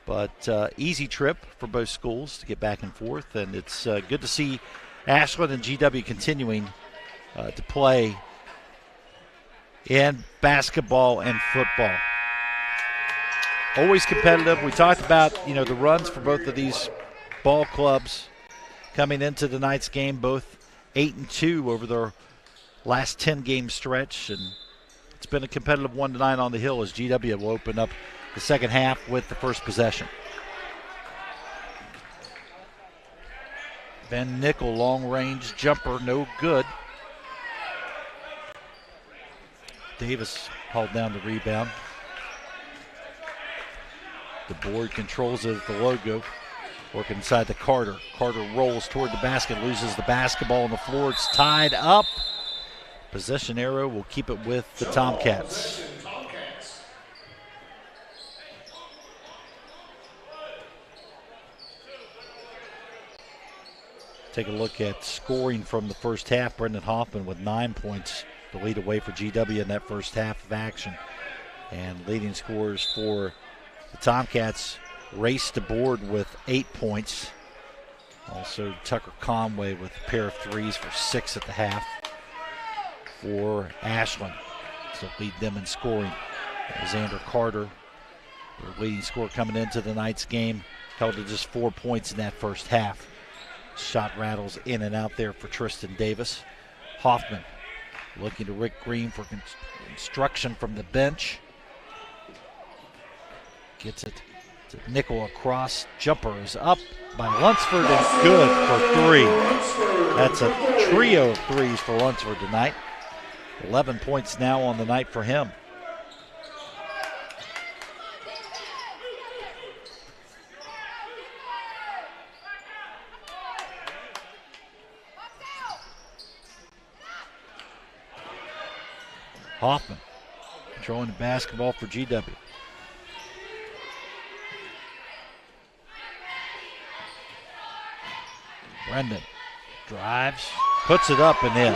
[SPEAKER 1] But easy trip for both schools to get back and forth, and it's good to see Ashland and GW continuing to play in basketball and football. Always competitive. We talked about, the runs for both of these ball clubs coming into tonight's game, both 8-2 over their last 10-game stretch, and it's been a competitive one tonight on the Hill as GW will open up the second half with the first possession. Van Nickel, long-range jumper, no good. Davis hauled down the rebound. The board controls it at the logo. Working inside to Carter. Carter rolls toward the basket, loses the basketball on the floor. It's tied up. Possession arrow will keep it with the Tomcats. Take a look at scoring from the first half. Brendan Hoffman with 9 points, the lead away for GW in that first half of action. And leading scorers for the Tomcats raced to board with 8 points. Also, Tucker Conway with a pair of threes for 6 at the half for Ashland to lead them in scoring. Xander Carter, their leading scorer coming into tonight's game, held to just 4 points in that first half. Shot rattles in and out there for Tristan Davis. Hoffman looking to Rick Green for instruction from the bench. Gets it to Nickel across. Jumper is up by Lunsford and good for 3. That's a trio of threes for Lunsford tonight. 11 points now on the night for him. Hoffman controlling the basketball for GW. Brendan drives, puts it up and in.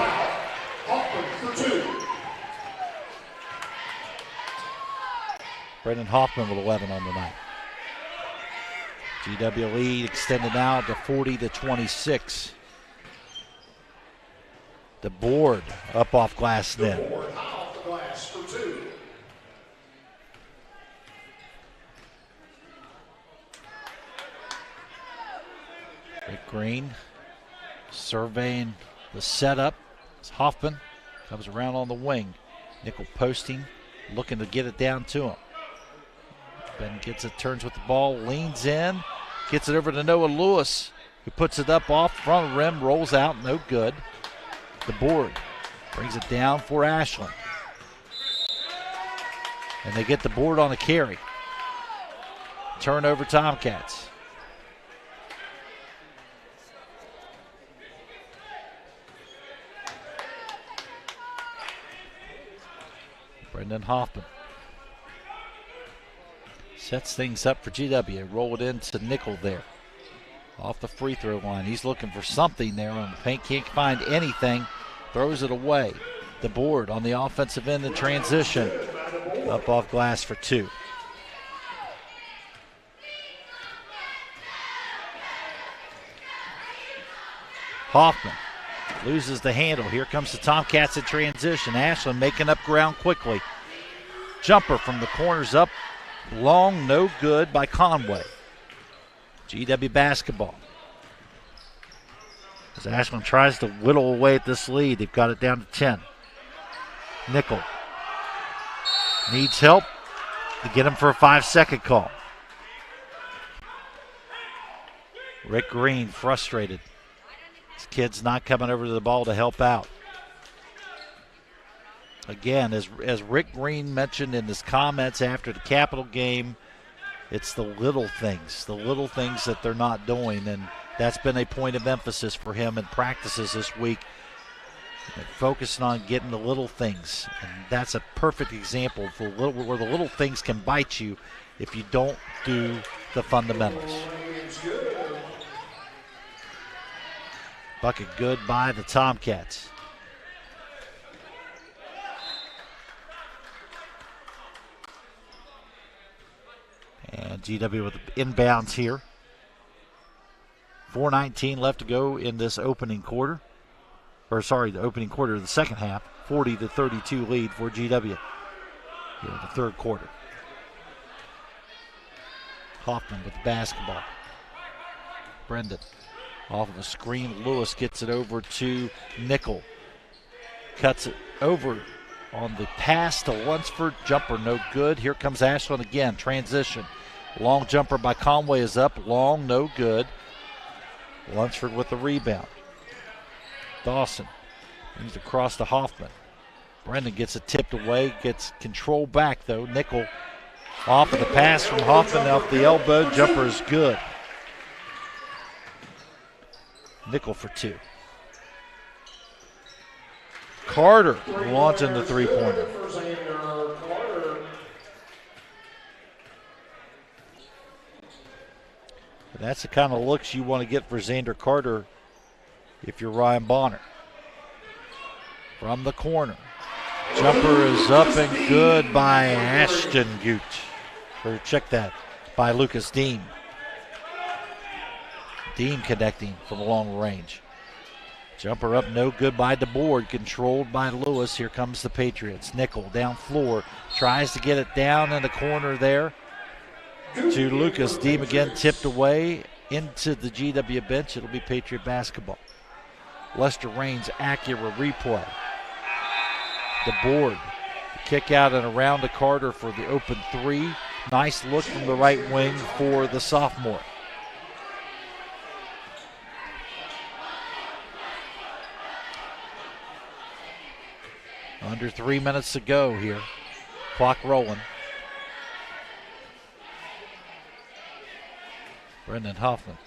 [SPEAKER 1] Brendan Hoffman with 11 on the night. GW lead extended now to 40-26. The board up off glass net. Rick Green surveying the setup as Hoffman comes around on the wing. Nickel posting, looking to get it down to him. Ben gets it, turns with the ball, leans in, gets it over to Noah Lewis, who puts it up off front of the rim, rolls out, no good. The board brings it down for Ashland. And they get the board on the carry. Turnover Tomcats. Brendan Hoffman sets things up for GW. Roll it into Nickel there. Off the free throw line. He's looking for something there on the paint. Can't find anything. Throws it away. The board on the offensive end in transition. Up off glass for 2. Hoffman loses the handle. Here comes the Tomcats in transition. Ashland making up ground quickly. Jumper from the corners up. Long, no good by Conway. GW basketball. As Ashland tries to whittle away at this lead, they've got it down to 10. Nickel needs help to get him for a 5-second call. Rick Green frustrated. This kid's not coming over to the ball to help out. Again, as Rick Green mentioned in his comments after the Capital game, it's the little things that they're not doing, and that's been a point of emphasis for him in practices this week. Focusing on getting the little things, and that's a perfect example for where the little things can bite you if you don't do the fundamentals. Bucket good by the Tomcats. And GW with inbounds here. 4:19 left to go in this opening quarter. The opening quarter of the second half. 40-32 lead for GW here in the third quarter. Hoffman with the basketball. Brendan off of a screen. Lewis gets it over to Nickel. Cuts it over on the pass to Lunsford. Jumper no good. Here comes Ashland again. Transition. Long jumper by Conway is up. Long, no good. Lunsford with the rebound. Dawson moves across to Hoffman. Brendan gets it tipped away. Gets control back though. Nickel off of the pass from Hoffman off the elbow. Jumper is good. Nickel for 2. Carter launching the three-pointer. That's the kind of looks you want to get for Xander Carter if you're Ryan Bonner. From the corner. Jumper is up and good by Ashton Gute. Or check that, by Lucas Dean. Deem connecting from long range. Jumper up, no good by DeBoard, controlled by Lewis. Here comes the Patriots. Nickel down floor, tries to get it down in the corner there to Lucas. Deem again tipped away into the GW bench. It'll be Patriot basketball. Lester Raines, Acura replay. DeBoard, kick out and around to Carter for the open three. Nice look from the right wing for the sophomore. Under 3 minutes to go here. Clock rolling. Brendan Hoffman,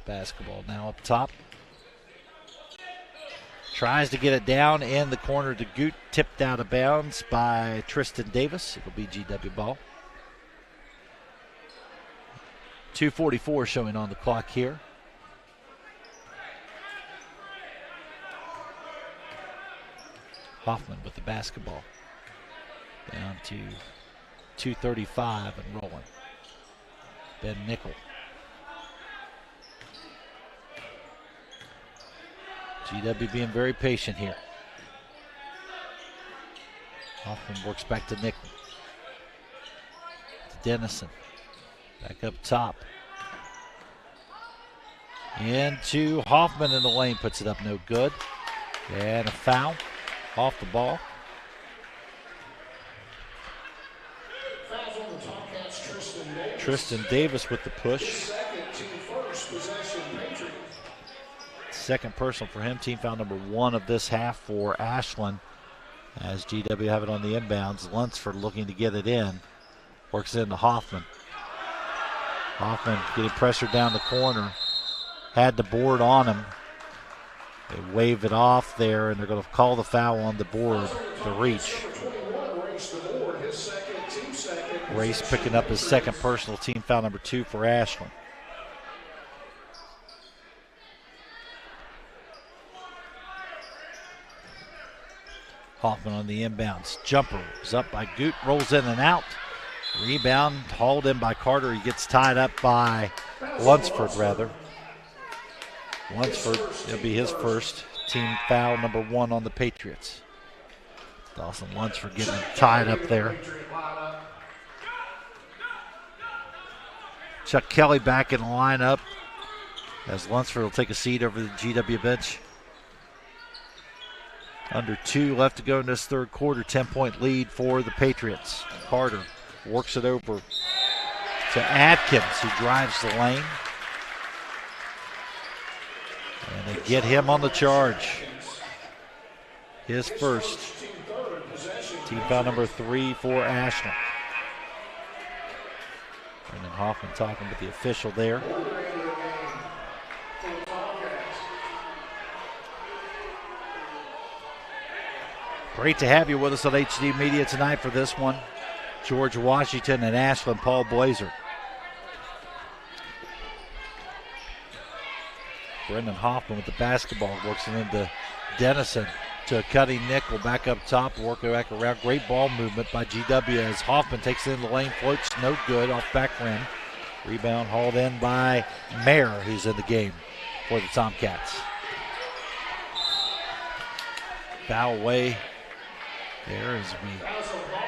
[SPEAKER 1] basketball now up top. Tries to get it down in the corner to Goot, tipped out of bounds by Tristan Davis. It'll be GW ball. 2:44 showing on the clock here. Hoffman with the basketball. Down to 2:35 and rolling. Ben Nickel. GW being very patient here. Hoffman works back to Nickel. To Dennison. Back up top. Into Hoffman in the lane, puts it up no good. And a foul off the ball. Tristan Davis with the push. Second personal for him. Team foul number 1 of this half for Ashland. As GW have it on the inbounds. Lunsford looking to get it in. Works into Hoffman. Hoffman getting pressured down the corner. Had the board on him. They wave it off there, and they're going to call the foul on the board to reach. Race picking up his second personal, team foul number 2 for Ashland. Hoffman on the inbounds. Jumper is up by Goot, rolls in and out. Rebound hauled in by Carter. He gets tied up by Lunsford, rather. Lunsford, it'll be his first team foul number 1 on the Patriots. Dawson Lunsford getting tied up there. Chuck Kelly back in the lineup as Lunsford will take a seat over the GW bench. Under 2 left to go in this third quarter. 10-point lead for the Patriots. Carter works it over to Atkins, who drives the lane. And they get him on the charge. His first. Team foul number 3 for Ashland. And then Hoffman talking with the official there. Great to have you with us on HD Media tonight for this one. George Washington and Ashland Paul Blazer. Brendan Hoffman with the basketball, works it into Dennison to a cutting Nickel, back up top, working back around. Great ball movement by GW as Hoffman takes it in the lane, floats no good off back rim. Rebound hauled in by Mayer, who's in the game for the Tomcats. Foul away there as we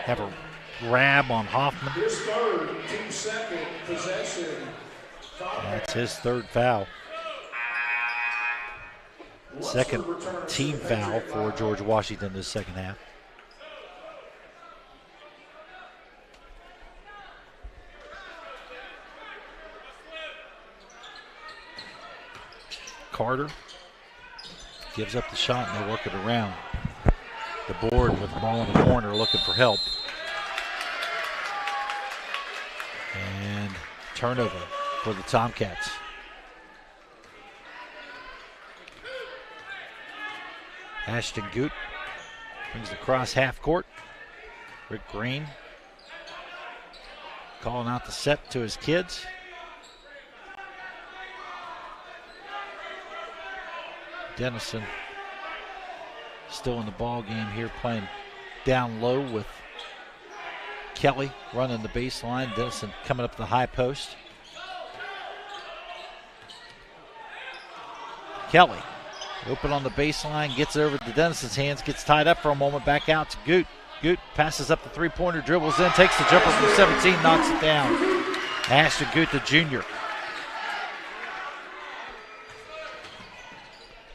[SPEAKER 1] have a grab on Hoffman.
[SPEAKER 8] His third, team second, possession.
[SPEAKER 1] That's his third foul. Second team foul for George Washington this second half. Carter gives up the shot and they work it around. The board with the ball in the corner looking for help. And turnover for the Tomcats. Ashton Goot brings the cross half court. Rick Green calling out the set to his kids. Dennison still in the ball game here, playing down low with Kelly running the baseline. Dennison coming up the high post. Kelly. Open on the baseline, gets over to Dennison's hands, gets tied up for a moment, back out to Goot. Goot passes up the three-pointer, dribbles in, takes the jumper from 17, knocks it down. Ashton Goot, the junior.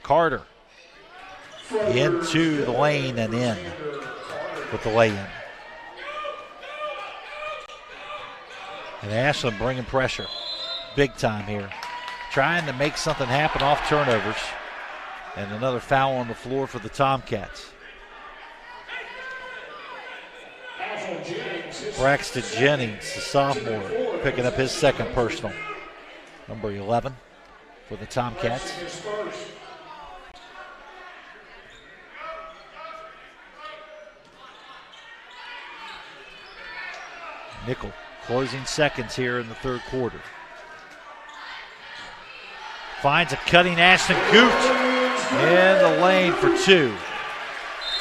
[SPEAKER 1] Carter into the lane and in with the lay-in. And Ashland bringing pressure big time here. Trying to make something happen off turnovers. And another foul on the floor for the Tomcats. Braxton Jennings, the sophomore, picking up his second personal. Number 11 for the Tomcats. Nickel closing seconds here in the third quarter. Finds a cutting Ashton Goot in the lane for two.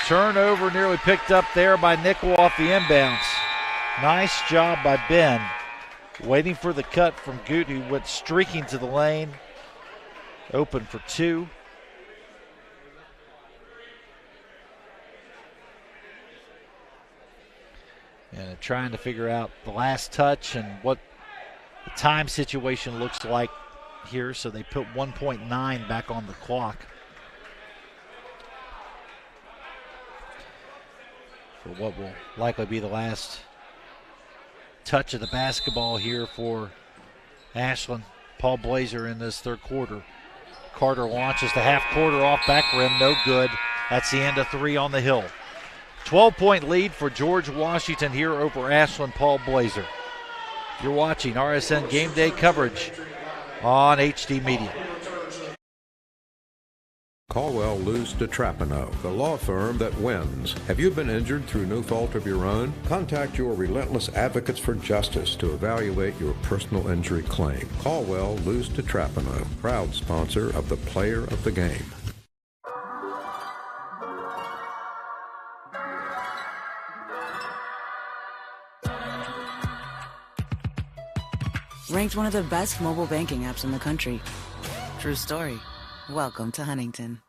[SPEAKER 1] Turnover nearly picked up there by Nickel off the inbounds. Nice job by Ben. Waiting for the cut from Goot, who went streaking to the lane. Open for two. And trying to figure out the last touch and what the time situation looks like here. So they put 1.9 back on the clock. For what will likely be the last touch of the basketball here for Ashland. Paul Blazer in this third quarter. Carter launches the half quarter off back rim, no good. That's the end of three on the hill. 12-point lead for George Washington here over Ashland. Paul Blazer. You're watching RSN Game Day coverage on HD Media.
[SPEAKER 10] Caldwell Luce DeTrapano, the law firm that wins. Have you been injured through no fault of your own? Contact your relentless advocates for justice to evaluate your personal injury claim. Caldwell Luce DeTrapano, proud sponsor of the Player of the Game.
[SPEAKER 11] Ranked one of the best mobile banking apps in the country. True story. Welcome to Huntington.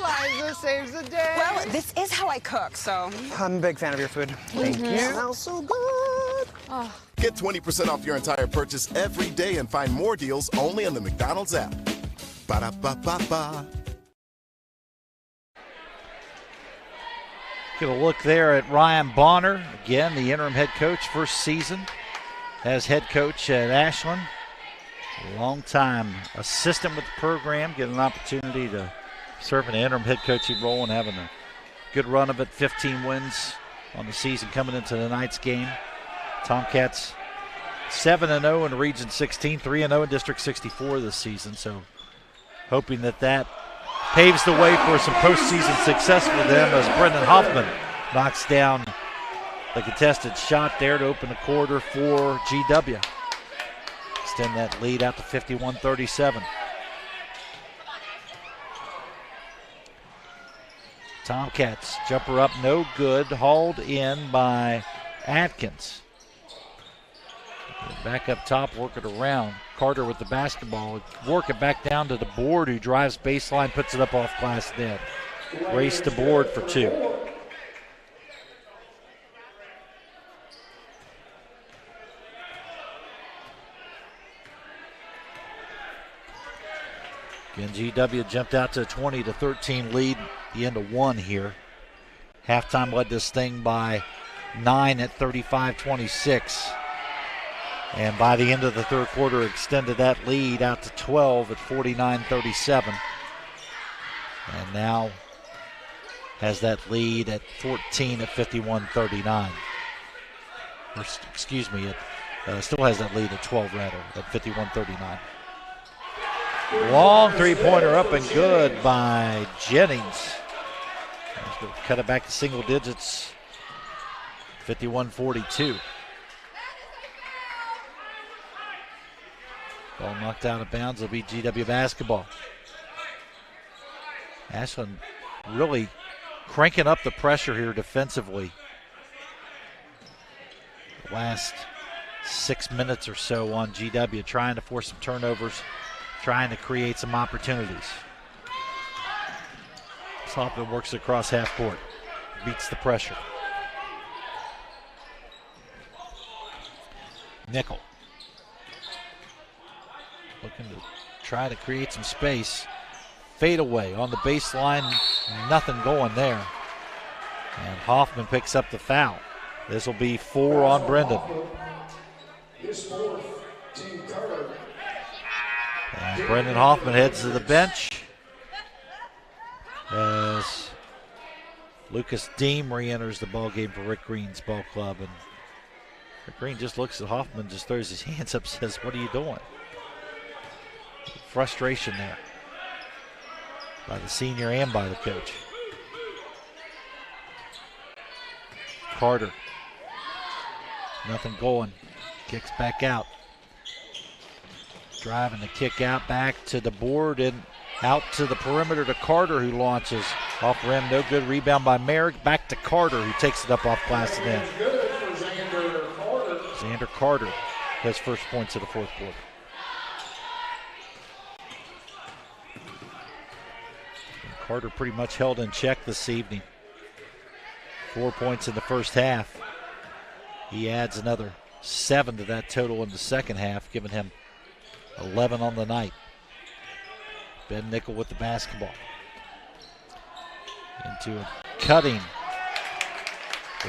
[SPEAKER 13] Liza saves the day. Well, this is how I cook, so.
[SPEAKER 4] I'm a big fan of your food. Thank you.
[SPEAKER 13] Smells so good.
[SPEAKER 14] Oh. Get 20% off your entire purchase every day and find more deals only on the McDonald's app. Ba-da-ba-ba-ba.
[SPEAKER 1] Get a look there at Ryan Bonner. Again, the interim head coach, first season as head coach at Ashland. Long-time assistant with the program, get an opportunity to serve in an interim head coaching role and having a good run of it. 15 wins on the season coming into tonight's game. Tomcats 7-0 in Region 16, 3-0 in District 64 this season. So hoping that paves the way for some postseason success for them as Brendan Hoffman knocks down the contested shot there to open the quarter for GW. Extend that lead out to 51-37. Tomcats jumper up, no good, hauled in by Atkins. Back up top, work it around. Carter with the basketball, work it back down to the board, who drives baseline, puts it up off glass net. Race to board for two. Again, GW jumped out to a 20-13 lead, the end of one here. Halftime led this thing by 9 at 35-26. And by the end of the third quarter, extended that lead out to 12 at 49-37. And now has that lead at 14 at 51-39. Excuse me, it still has that lead at 12 rather, at 51-39. Long three-pointer up and good by Jennings. Cut it back to single digits, 51-42. Ball knocked out of bounds. It'll be GW basketball. Ashland really cranking up the pressure here defensively. The last 6 minutes or so on GW, trying to force some turnovers, trying to create some opportunities. Hoffman works across half court, beats the pressure. Nickel looking to try to create some space. Fade away on the baseline, nothing going there. And Hoffman picks up the foul. This will be 4 on Brendan.
[SPEAKER 8] His fourth, team third.
[SPEAKER 1] And Brendan Hoffman heads to the bench as Lucas Deem re-enters the ball game for Rick Green's ball club. And Rick Green just looks at Hoffman, just throws his hands up, says, "What are you doing?" Frustration there by the senior and by the coach. Carter, nothing going, kicks back out. Driving the kick out, back to the board and out to the perimeter to Carter, who launches off rim. No good. Rebound by Merrick. Back to Carter, who takes it up off glass and in.
[SPEAKER 8] Good for Xander Carter.
[SPEAKER 1] Xander Carter has first points of the fourth quarter. And Carter pretty much held in check this evening. 4 points in the first half. He adds another 7 to that total in the second half, giving him 11 on the night. Ben Nickel with the basketball. Into a cutting.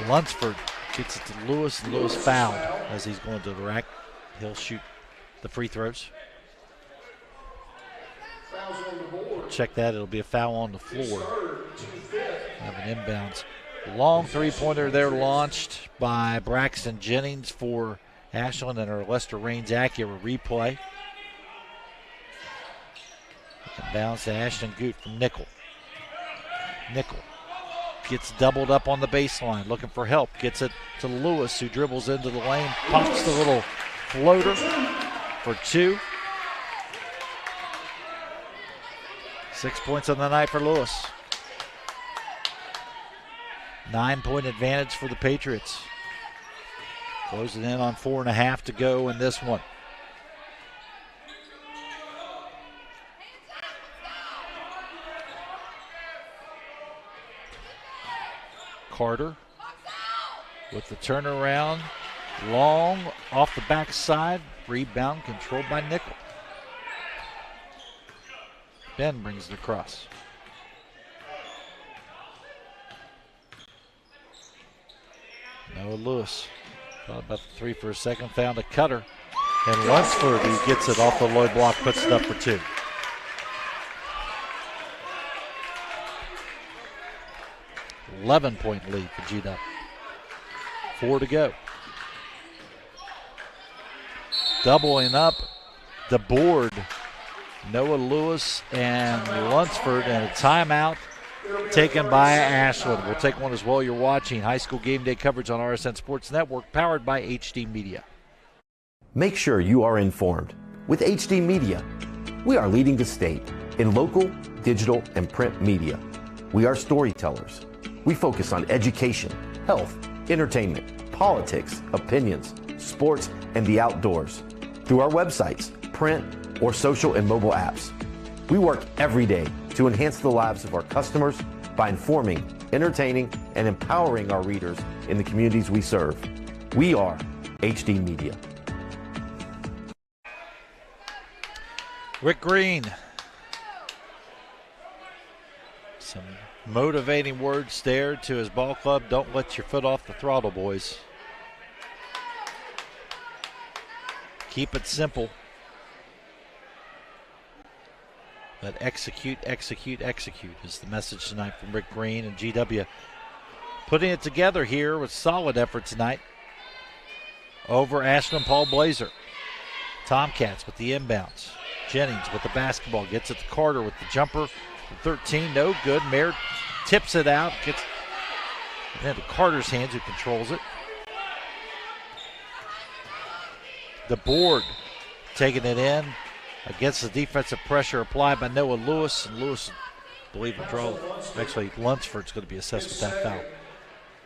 [SPEAKER 1] Lunsford gets it to Lewis, and Lewis fouled as he's going to the rack. He'll shoot the free throws. Check that, it'll be a foul on the floor. Have an inbounds. Long three-pointer there launched by Braxton Jennings for Ashland, and our Lester Raines Acura replay. Bounce to Ashton Goot from Nickel. Nickel gets doubled up on the baseline, looking for help. Gets it to Lewis, who dribbles into the lane, pops the little floater for 2. 6 points on the night for Lewis. 9-point advantage for the Patriots. Closing in on 4.5 to go in this one. Carter with the turnaround. Long off the backside. Rebound controlled by Nickel. Ben brings it across. Noah Lewis thought about the 3 for a second. Found a cutter. And Lunsford, who gets it off the low block, puts it up for 2. .11 lead for GW. 4 to go. Doubling up the board. Noah Lewis and Lunsford, and a timeout taken by Ashland. We'll take one as well. You're watching high school game day coverage on RSN Sports Network, powered by HD Media.
[SPEAKER 5] Make sure you are informed. With HD Media, we are leading the state in local, digital, and print media. We are storytellers. We focus on education, health, entertainment, politics, opinions, sports, and the outdoors. Through our websites, print, or social and mobile apps. We work every day to enhance the lives of our customers by informing, entertaining, and empowering our readers in the communities we serve. We are HD Media.
[SPEAKER 1] Rick Green. Some motivating words there to his ball club. Don't let your foot off the throttle, boys. Keep it simple. But execute, execute, execute is the message tonight from Rick Green, and GW putting it together here with solid effort tonight over Ashland Paul Blazer. Tomcats with the inbounds. Jennings with the basketball, gets it to Carter with the jumper. 13, no good. Mayer tips it out, gets it into Carter's hands, who controls it. The board taking it in. against the defensive pressure applied by Noah Lewis. And Lewis, I believe, will draw. Actually, Lunsford's going to be assessed with that foul.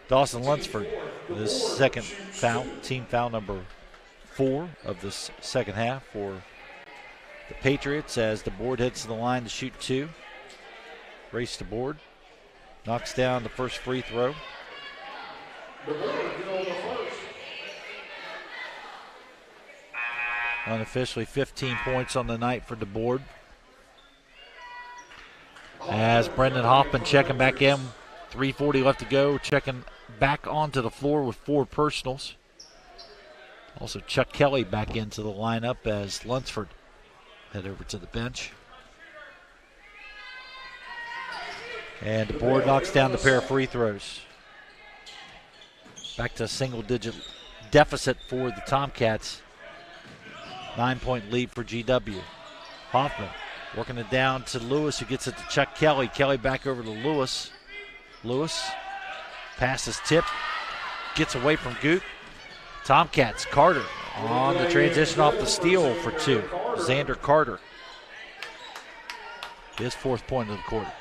[SPEAKER 1] Dawson Lunsford, his second foul, team foul number 4 of this second half for the Patriots as the board heads to the line to shoot 2. Race to board. Knocks down the first free throw. Unofficially 15 points on the night for DeBoard. As Brendan Hoffman checking back in. 3:40 left to go. Checking back onto the floor with 4 personals. Also Chuck Kelly back into the lineup as Lunsford head over to the bench. And DeBoard knocks down the pair of free throws. Back to a single-digit deficit for the Tomcats. 9-point lead for GW. Hoffman working it down to Lewis, who gets it to Chuck Kelly. Kelly back over to Lewis. Lewis passes tip, gets away from Goot. Tomcats, Carter on the transition off the steal for 2. Xander Carter. His 4th point of the quarter.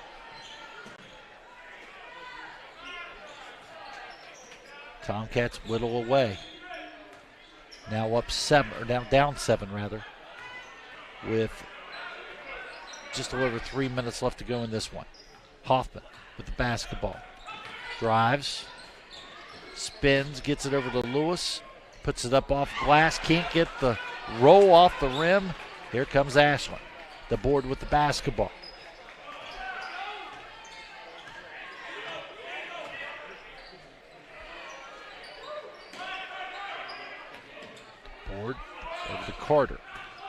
[SPEAKER 1] Tomcats whittle away. Now up 7, or down 7 rather, with just a little over 3 minutes left to go in this one. Hoffman with the basketball. Drives, spins, gets it over to Lewis, puts it up off glass, can't get the roll off the rim. Here comes Ashland, the board with the basketball. Board over to Carter.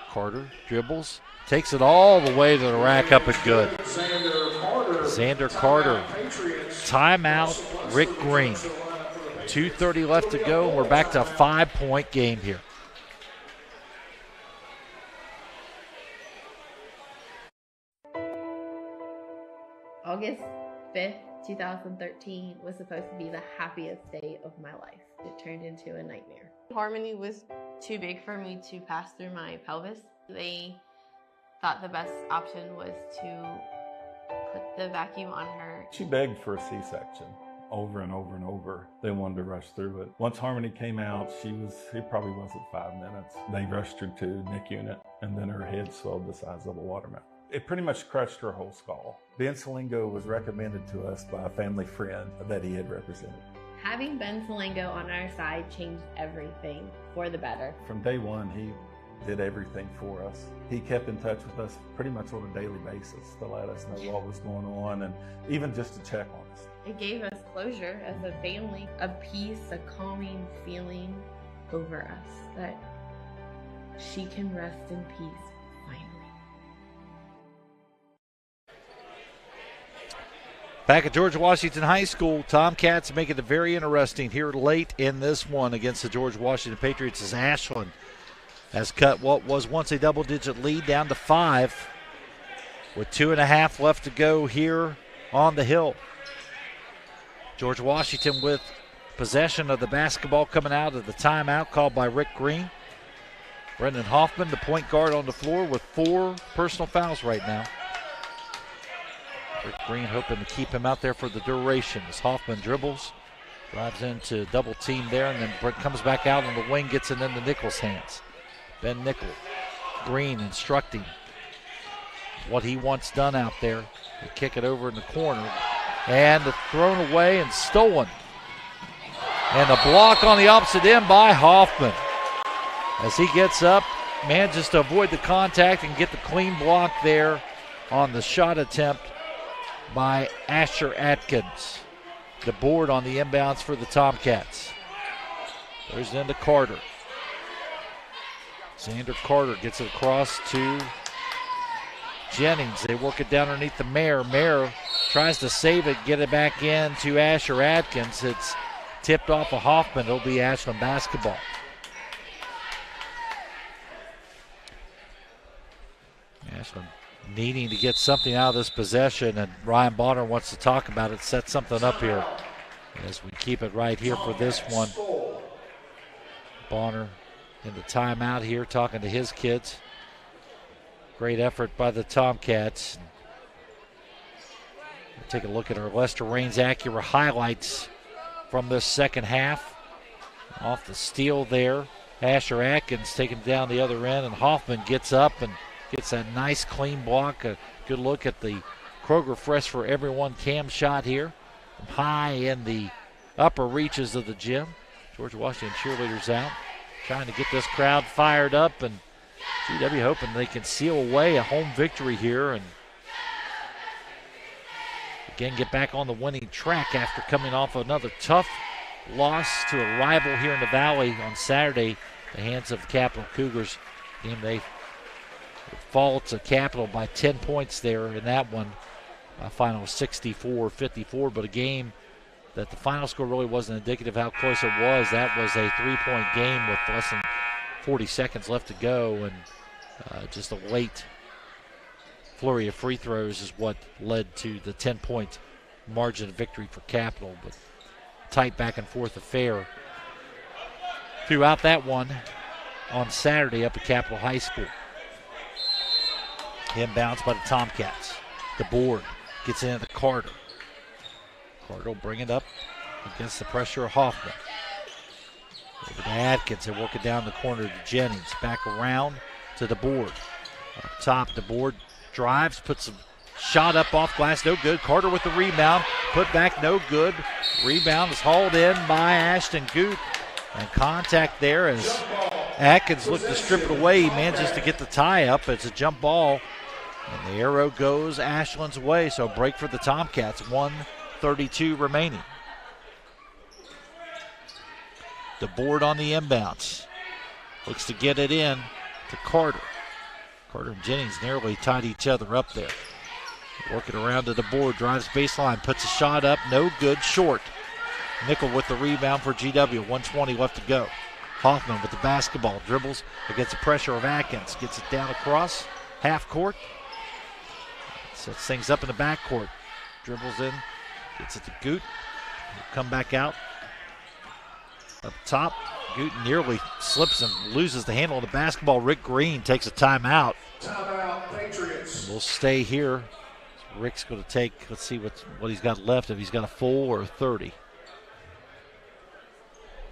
[SPEAKER 1] Carter dribbles, takes it all the way to the rack, up and good. Xander Carter. Timeout, Rick Green. 2:30 left to go, and we're back to a 5-point game here.
[SPEAKER 2] August 5th, 2013 was supposed to be the happiest day of my life. It turned into a nightmare. Harmony was too big for me to pass through my pelvis. They thought the best option was to put the vacuum on her.
[SPEAKER 22] She begged for a C-section over and over and over. They wanted to rush through it. Once Harmony came out, it probably wasn't 5 minutes. They rushed her to NIC unit, and then her head swelled the size of a watermelon. It pretty much crushed her whole skull. Ben Salingo was recommended to us by a family friend that he had represented.
[SPEAKER 2] Having Ben Salingo on our side changed everything for the better.
[SPEAKER 22] From day one, he did everything for us. He kept in touch with us pretty much on a daily basis to let us know what was going on and even just to check on us.
[SPEAKER 2] It gave us closure as a family, a peace, a calming feeling over us that she can rest in peace finally.
[SPEAKER 1] Back at George Washington High School, Tomcats make it very interesting here late in this one against the George Washington Patriots as Ashland has cut what was once a double-digit lead down to 5 with 2.5 left to go here on the hill. George Washington with possession of the basketball coming out of the timeout called by Rick Green. Brendan Hoffman, the point guard, on the floor with 4 personal fouls right now. Rick Green hoping to keep him out there for the duration as Hoffman dribbles, drives into double team there, and then Brent comes back out on the wing, gets it into Nichols' hands. Ben Nickel, Green instructing what he wants done out there. They kick it over in the corner, and thrown away and stolen. And a block on the opposite end by Hoffman. As he gets up, manages to avoid the contact and get the clean block there on the shot attempt by Asher Atkins. The board on the inbounds for the Tomcats. There's into Carter. Xander Carter gets it across to Jennings. They work it down underneath the Mayor. Mayor tries to save it, get it back in to Asher Atkins. It's tipped off of Hoffman. It'll be Ashland basketball. Ashland needing to get something out of this possession, and Ryan Bonner wants to talk about it, set something up here as we keep it right here for this one. Bonner in the timeout here talking to his kids. Great effort by the Tomcats. We'll take a look at our Lester Raines Acura highlights from this second half. Off the steal there, Asher Atkins taking it down the other end, and Hoffman gets up and gets that nice clean block. A good look at the Kroger Fresh for Everyone cam shot here. From high in the upper reaches of the gym. George Washington cheerleaders out, trying to get this crowd fired up, and GW hoping they can seal away a home victory here and again get back on the winning track after coming off another tough loss to a rival here in the Valley on Saturday, the hands of the Capital Cougars. Game they fall to Capital by 10 points there in that one. Final 64-54, but a game that the final score really wasn't indicative of how close it was. That was a 3-point game with less than 40 seconds left to go, and just a late flurry of free throws is what led to the 10-point margin of victory for Capital. But tight back and forth affair throughout that one on Saturday up at Capital High School. Inbounds by the Tomcats. The board gets into Carter. Carter will bring it up against the pressure of Hoffman. Over to Atkins. They work it down the corner to Jennings. Back around to the board. Up top, the board drives, puts a shot up off glass, no good. Carter with the rebound, put back, no good. Rebound is hauled in by Ashton Goot. And contact there as Atkins looked to strip it away. He manages to get the tie up. It's a jump ball. And the arrow goes Ashland's way, so break for the Tomcats. 1:32 remaining. The board on the inbounds. Looks to get it in to Carter. Carter and Jennings nearly tied each other up there. Working around to the board, drives baseline, puts a shot up, no good, short. Nickel with the rebound for GW, 1:20 left to go. Hoffman with the basketball, dribbles against the pressure of Atkins, gets it down across half court. Sets things up in the backcourt. Dribbles in, gets it to Goot. He'll come back out. Up top, Goot nearly slips and loses the handle of the basketball. Rick Green takes a timeout.
[SPEAKER 8] Timeout, Patriots.
[SPEAKER 1] And we'll stay here. So Rick's going to take, let's see what he's got left, if he's got a full or a 30.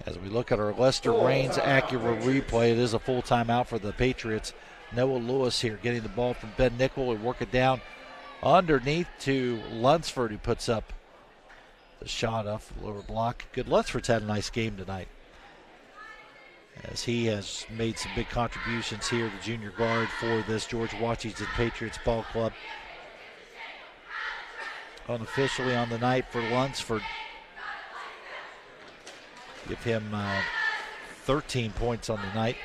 [SPEAKER 1] As we look at our Lester Raines Acura replay, it is a full timeout for the Patriots. Noah Lewis here getting the ball from Ben Nickel and work it down underneath to Lunsford, who puts up the shot off the lower block. Good. Lunsford's had a nice game tonight, as he has made some big contributions here, the junior guard for this George Washington Patriots ball club. Unofficially on the night for Lunsford. Give him 13 points on the night.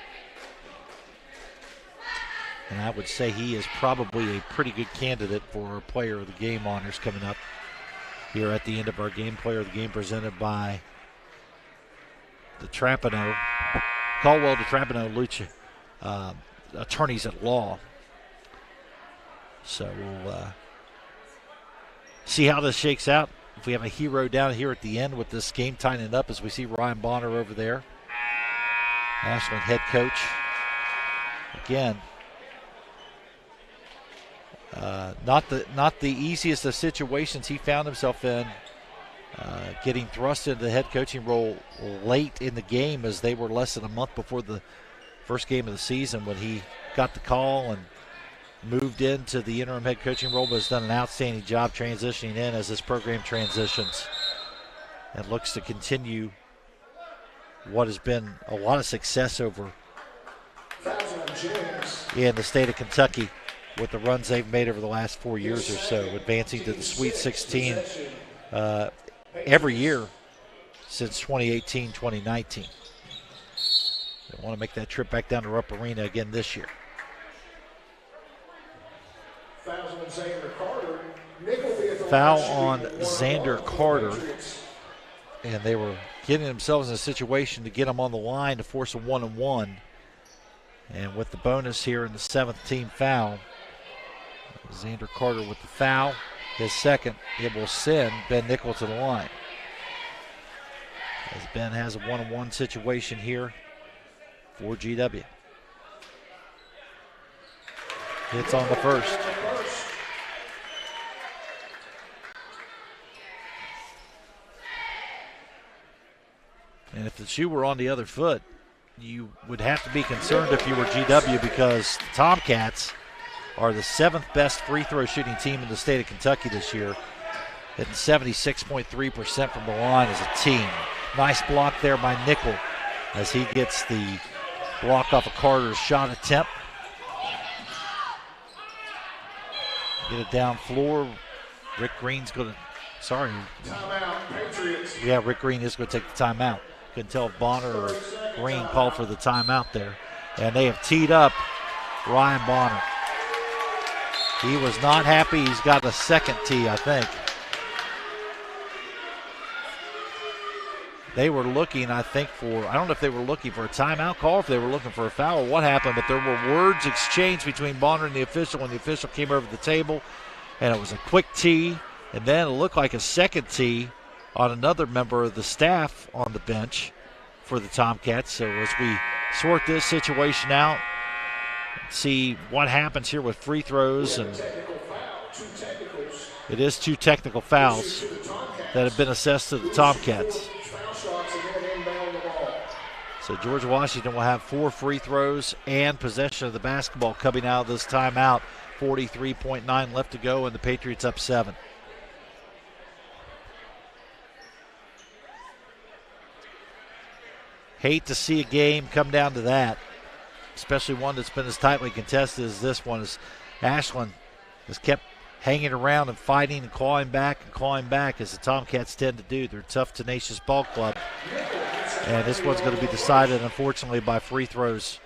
[SPEAKER 1] And I would say he is probably a pretty good candidate for Player of the Game honors coming up here at the end of our game. Player of the Game presented by the Trapano, Caldwell to Trapano Lucha, attorneys at law. So we'll see how this shakes out. If we have a hero down here at the end with this game tightening up, as we see Ryan Bonner over there, Ashland head coach. Again, not the easiest of situations he found himself in, getting thrust into the head coaching role late in the game, as they were less than a month before the first game of the season when he got the call and moved into the interim head coaching role, but has done an outstanding job transitioning in as this program transitions and looks to continue what has been a lot of success over in the state of Kentucky with the runs they've made over the last 4 years or so, advancing to the Sweet 16 every year since 2018-2019. They want to make that trip back down to Rupp Arena again this year. Foul on Xander Carter, and they were getting themselves in a situation to get him on the line to force a 1-on-1. And with the bonus here in the 7th team foul, Xander Carter with the foul, his second, it will send Ben Nickel to the line. As Ben has a 1-on-1 situation here for GW. Hits on the first. And if the shoe were on the other foot, you would have to be concerned if you were GW, because the Tomcats are the 7th best free throw shooting team in the state of Kentucky this year, hitting 76.3% from the line as a team. Nice block there by Nickel as he gets the block off of Carter's shot attempt. Get it down floor. Rick Green's going to,
[SPEAKER 8] Timeout, Patriots.
[SPEAKER 1] yeah, Rick Green is going to take the timeout. Couldn't tell if Bonner or Green called for the timeout there. And they have teed up Ryan Bonner. He was not happy. He's got a second tee, I think. They were looking, I think, I don't know if they were looking for a timeout call, if they were looking for a foul or what happened, but there were words exchanged between Bonner and the official, and the official came over the table, and it was a quick tee, and then it looked like a second tee on another member of the staff on the bench for the Tomcats. So as we sort this situation out, see what happens here with free throws, and it is 2 technical fouls that have been assessed to the Tomcats. So George Washington will have 4 free throws and possession of the basketball coming out of this timeout. 43.9 left to go, and the Patriots up 7. Hate to see a game come down to that, especially one that's been as tightly contested as this one. As Ashland has kept hanging around and fighting and clawing back, as the Tomcats tend to do. They're a tough, tenacious ball club. And this one's going to be decided, unfortunately, by free throws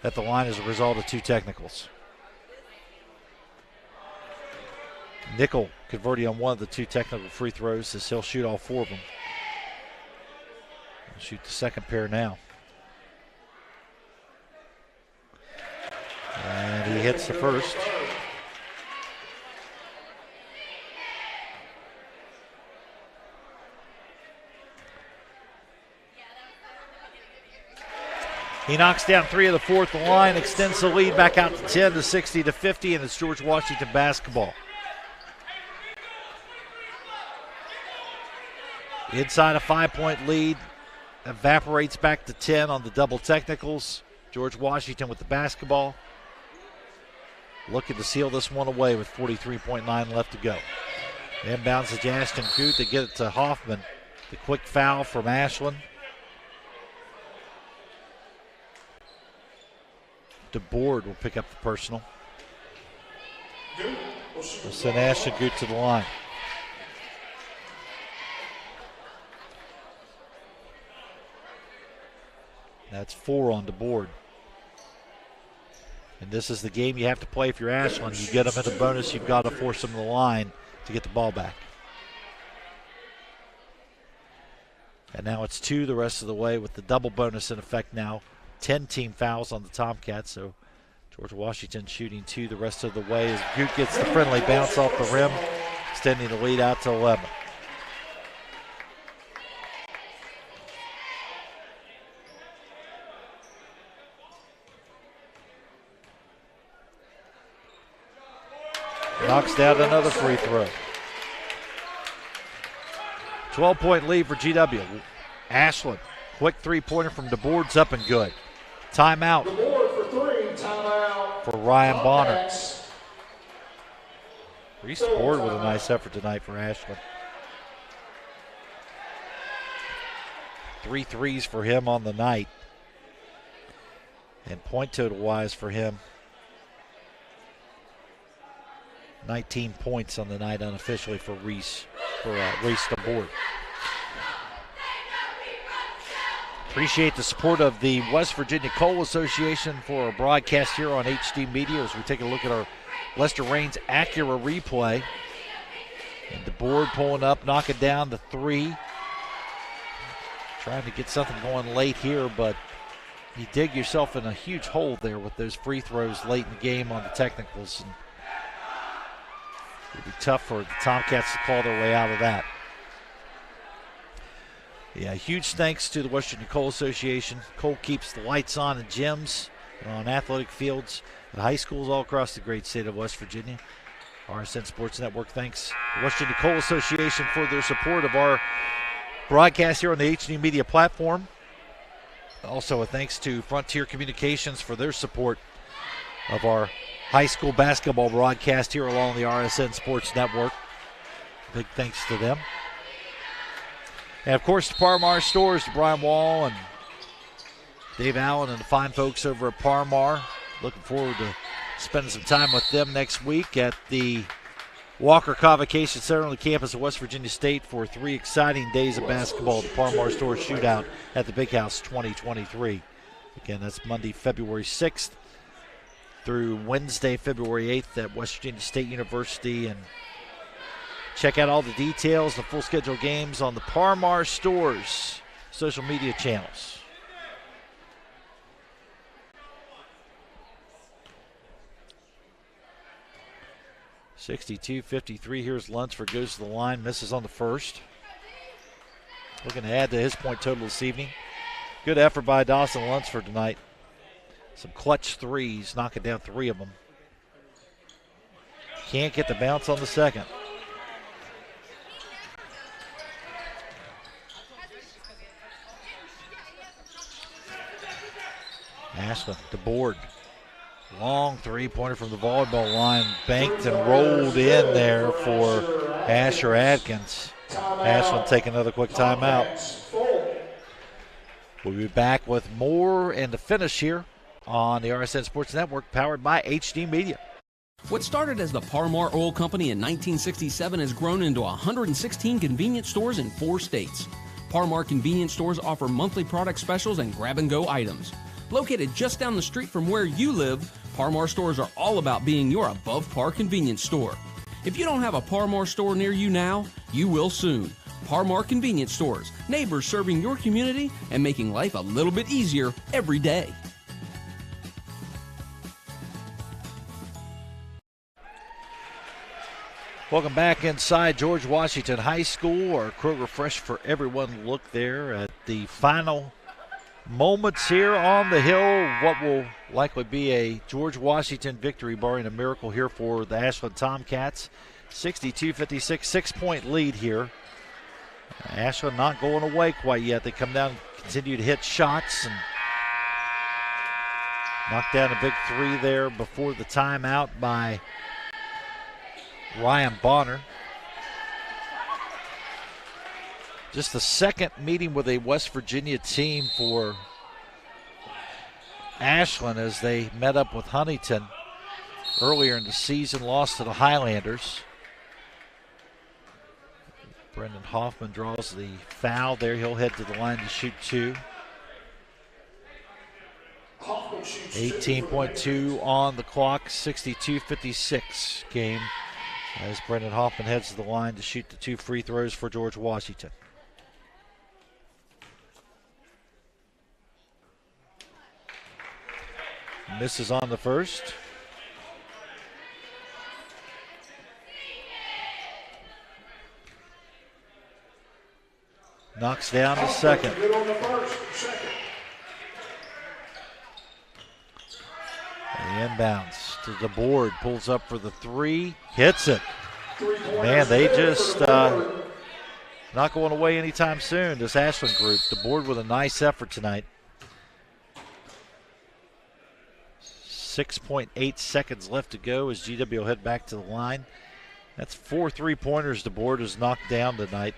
[SPEAKER 1] at the line as a result of 2 technicals. Nickel converting on one of the 2 technical free throws as he'll shoot all 4 of them. He'll shoot the second pair now. And he hits the first. He knocks down 3 of the 4 at the line, extends the lead back out to 10 to 60 to 50, and it's George Washington basketball. Inside a 5-point lead, evaporates back to 10 on the double technicals. George Washington with the basketball, looking to seal this one away with 43.9 left to go. Inbounds to Ashton Coote. They get it to Hoffman. The quick foul from Ashland. DeBoard will pick up the personal. We'll send Ashton Coote to the line. That's 4 on DeBoard. And this is the game you have to play if you're Ashland. You get them in the bonus, you've got to force them to the line to get the ball back. And now it's 2 the rest of the way with the double bonus in effect now. 10 team fouls on the Tomcats, so George Washington shooting 2 the rest of the way as Coote gets the friendly bounce off the rim, extending the lead out to 11. Knocks down another free throw. 12-point lead for GW. Ashland, quick 3-pointer from DeBoard's up and good. Timeout for Ryan Bonner. Reese DeBoard with a nice effort tonight for Ashland. 3 threes for him on the night. And point total wise for him, 19 points on the night unofficially for Reese DeBoard. Appreciate the support of the West Virginia Coal Association for our broadcast here on HD Media as we take a look at our Lester Raines Acura replay. And DeBoard pulling up, knocking down the 3. Trying to get something going late here, but you dig yourself in a huge hole there with those free throws late in the game on the technicals. And it'll be tough for the Tomcats to claw their way out of that. Yeah, huge thanks to the West Virginia Coal Association. Coal keeps the lights on in gyms, on athletic fields at high schools all across the great state of West Virginia. RSN Sports Network thanks the West Virginia Coal Association for their support of our broadcast here on the HD Media platform. Also a thanks to Frontier Communications for their support of our high school basketball broadcast here along the RSN Sports Network. Big thanks to them. And, of course, the Parmar stores, Brian Wall and Dave Allen and the fine folks over at Parmar. Looking forward to spending some time with them next week at the Walker Convocation Center on the campus of West Virginia State for 3 exciting days of basketball at the Parmar Store Shootout at the Big House 2023. Again, that's Monday, February 6th through Wednesday, February 8th at West Virginia State University. And check out all the details, the full schedule games on the Parmar Store's social media channels. (62-53). Here's Lunsford, goes to the line, misses on the first. Looking to add to his point total this evening. Good effort by Dawson Lunsford tonight. Some clutch threes, knocking down 3 of them. Can't get the bounce on the second. Ashland to board. Long three-pointer from the volleyball line. Banked and rolled in there for Asher Adkins. Ashland take another quick timeout. We'll be back with more and to finish here on the RSN Sports Network, powered by HD Media.
[SPEAKER 15] What started as the Parmar Oil Company in 1967 has grown into 116 convenience stores in 4 states. Parmar convenience stores offer monthly product specials and grab-and-go items. Located just down the street from where you live, Parmar stores are all about being your above-par convenience store. If you don't have a Parmar store near you now, you will soon. Parmar Convenience Stores, neighbors serving your community and making life a little bit easier every day.
[SPEAKER 1] Welcome back inside George Washington High School. Our Kroger Fresh for Everyone look there at the final moments here on the hill. What will likely be a George Washington victory, barring a miracle here for the Ashland Tomcats. 62-56, 6-point lead here. Ashland not going away quite yet. They come down, continue to hit shots, and knock down a big 3 there before the timeout by Ryan Bonner. Just the second meeting with a West Virginia team for Ashland as they met up with Huntington earlier in the season, lost to the Highlanders. Brendan Hoffman draws the foul there. He'll head to the line to shoot 2. 18.2 on the clock, 62-56 game as Brendan Hoffman heads to the line to shoot the 2 free throws for George Washington. Misses on the first. Knocks down the second. And inbounds to the board. Pulls up for the 3. Hits it. Man, they just not going away anytime soon, this Ashland group. The board with a nice effort tonight. 6.8 seconds left to go as GW will head back to the line. That's 4 3-pointers the board has knocked down tonight.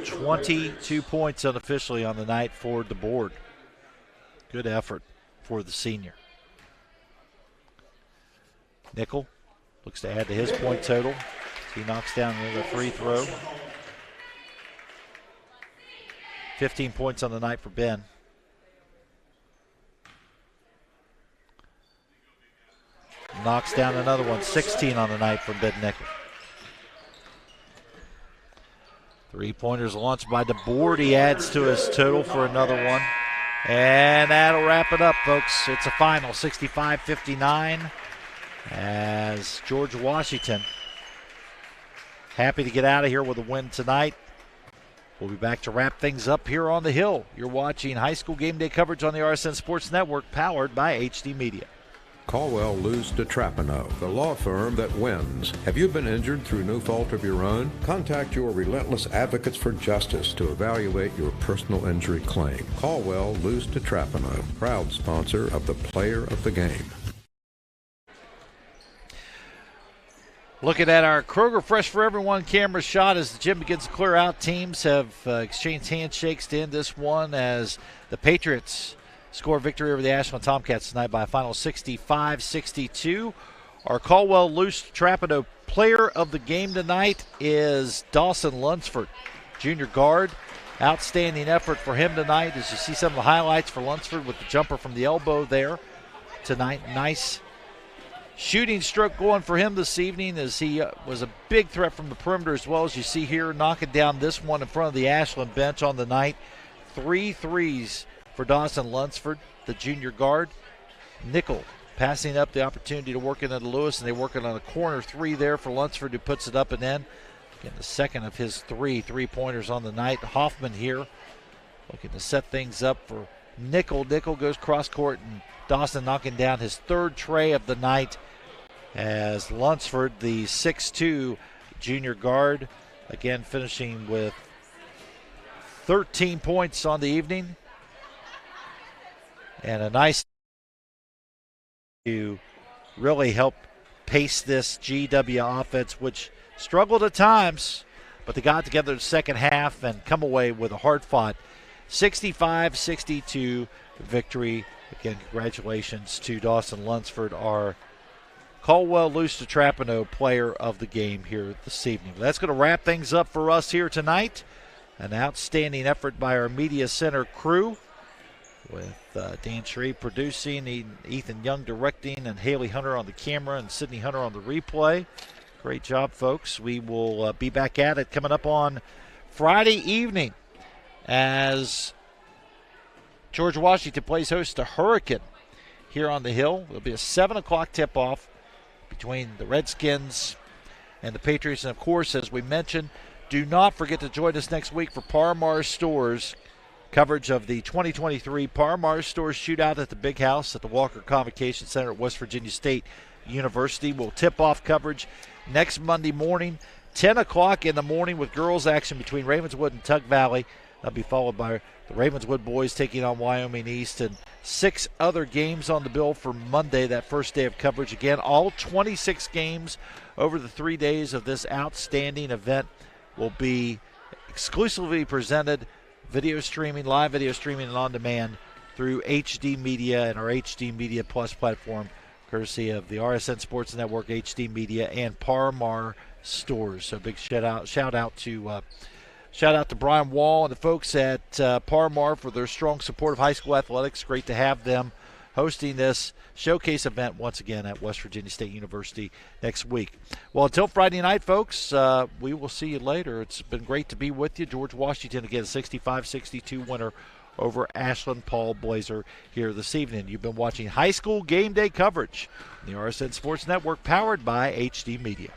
[SPEAKER 1] 22 points unofficially on the night for the board. Good effort for the senior. Nickel looks to add to his point total. He knocks down another free throw. 15 points on the night for Ben. Knocks down another one. 16 on the night from Ben Nickel. 3-pointers launched by DeBoard. He adds to his total for another one. And that'll wrap it up, folks. It's a final, 65-59, as George Washington happy to get out of here with a win tonight. We'll be back to wrap things up here on the Hill. You're watching high school game day coverage on the RSN Sports Network, powered by HD Media.
[SPEAKER 10] Caldwell Luce DeTrapano, the law firm that wins. Have you been injured through no fault of your own? Contact your relentless advocates for justice to evaluate your personal injury claim. Caldwell Luce DeTrapano, proud sponsor of the Player of the Game.
[SPEAKER 1] Looking at our Kroger Fresh for Everyone camera shot as the gym begins to clear out. Teams have exchanged handshakes to end this one as the Patriots score victory over the Ashland Tomcats tonight by a final 65-62. Our Caldwell Luce Trapano player of the game tonight is Dawson Lunsford, junior guard. Outstanding effort for him tonight as you see some of the highlights for Lunsford with the jumper from the elbow there tonight. Nice shooting stroke going for him this evening as he was a big threat from the perimeter as well, as you see here, knocking down this one in front of the Ashland bench on the night. 3 threes for Dawson Lunsford, the junior guard. Nickel passing up the opportunity to work into Lewis, and they're working on a corner 3 there for Lunsford, who puts it up and in. Again, the second of his 3 3-pointers on the night. Hoffman here looking to set things up for Nickel. Nickel goes cross court, and Dawson knocking down his 3rd tray of the night as Lunsford, the 6'2 junior guard, again finishing with 13 points on the evening. And a nice to really help pace this GW offense, which struggled at times, but they got together the second half and come away with a hard-fought 65-62 victory. Again, congratulations to Dawson Lunsford, our Caldwell Luce DeTrapano player of the game here this evening. That's going to wrap things up for us here tonight. An outstanding effort by our media center crew, with Dan Shreve producing, Ethan Young directing, and Haley Hunter on the camera, and Sydney Hunter on the replay. Great job, folks. We will be back at it coming up on Friday evening as George Washington plays host to Hurricane here on the Hill. It'll be a 7 o'clock tip-off between the Redskins and the Patriots. And, of course, as we mentioned, do not forget to join us next week for Par-Mar Stores coverage of the 2023 Par-Mar Stores Shootout at the Big House at the Walker Convocation Center at West Virginia State University. We'll tip off coverage next Monday morning, 10 o'clock in the morning, with girls action between Ravenswood and Tug Valley. That'll be followed by the Ravenswood boys taking on Wyoming East, and 6 other games on the bill for Monday, that first day of coverage. Again, all 26 games over the 3 days of this outstanding event will be exclusively presented video streaming, live video streaming, and on demand through HD Media and our HD Media Plus platform, courtesy of the RSN Sports Network, HD Media, and Par-Mar Stores. So big shout out to Brian Wall and the folks at Par-Mar for their strong support of high school athletics. Great to have them hosting this showcase event once again at West Virginia State University next week. Well, until Friday night, folks, we will see you later. It's been great to be with you. George Washington, again, 65-62 winner over Ashland Paul Blazer here this evening. You've been watching high school game day coverage on the RSN Sports Network, powered by HD Media.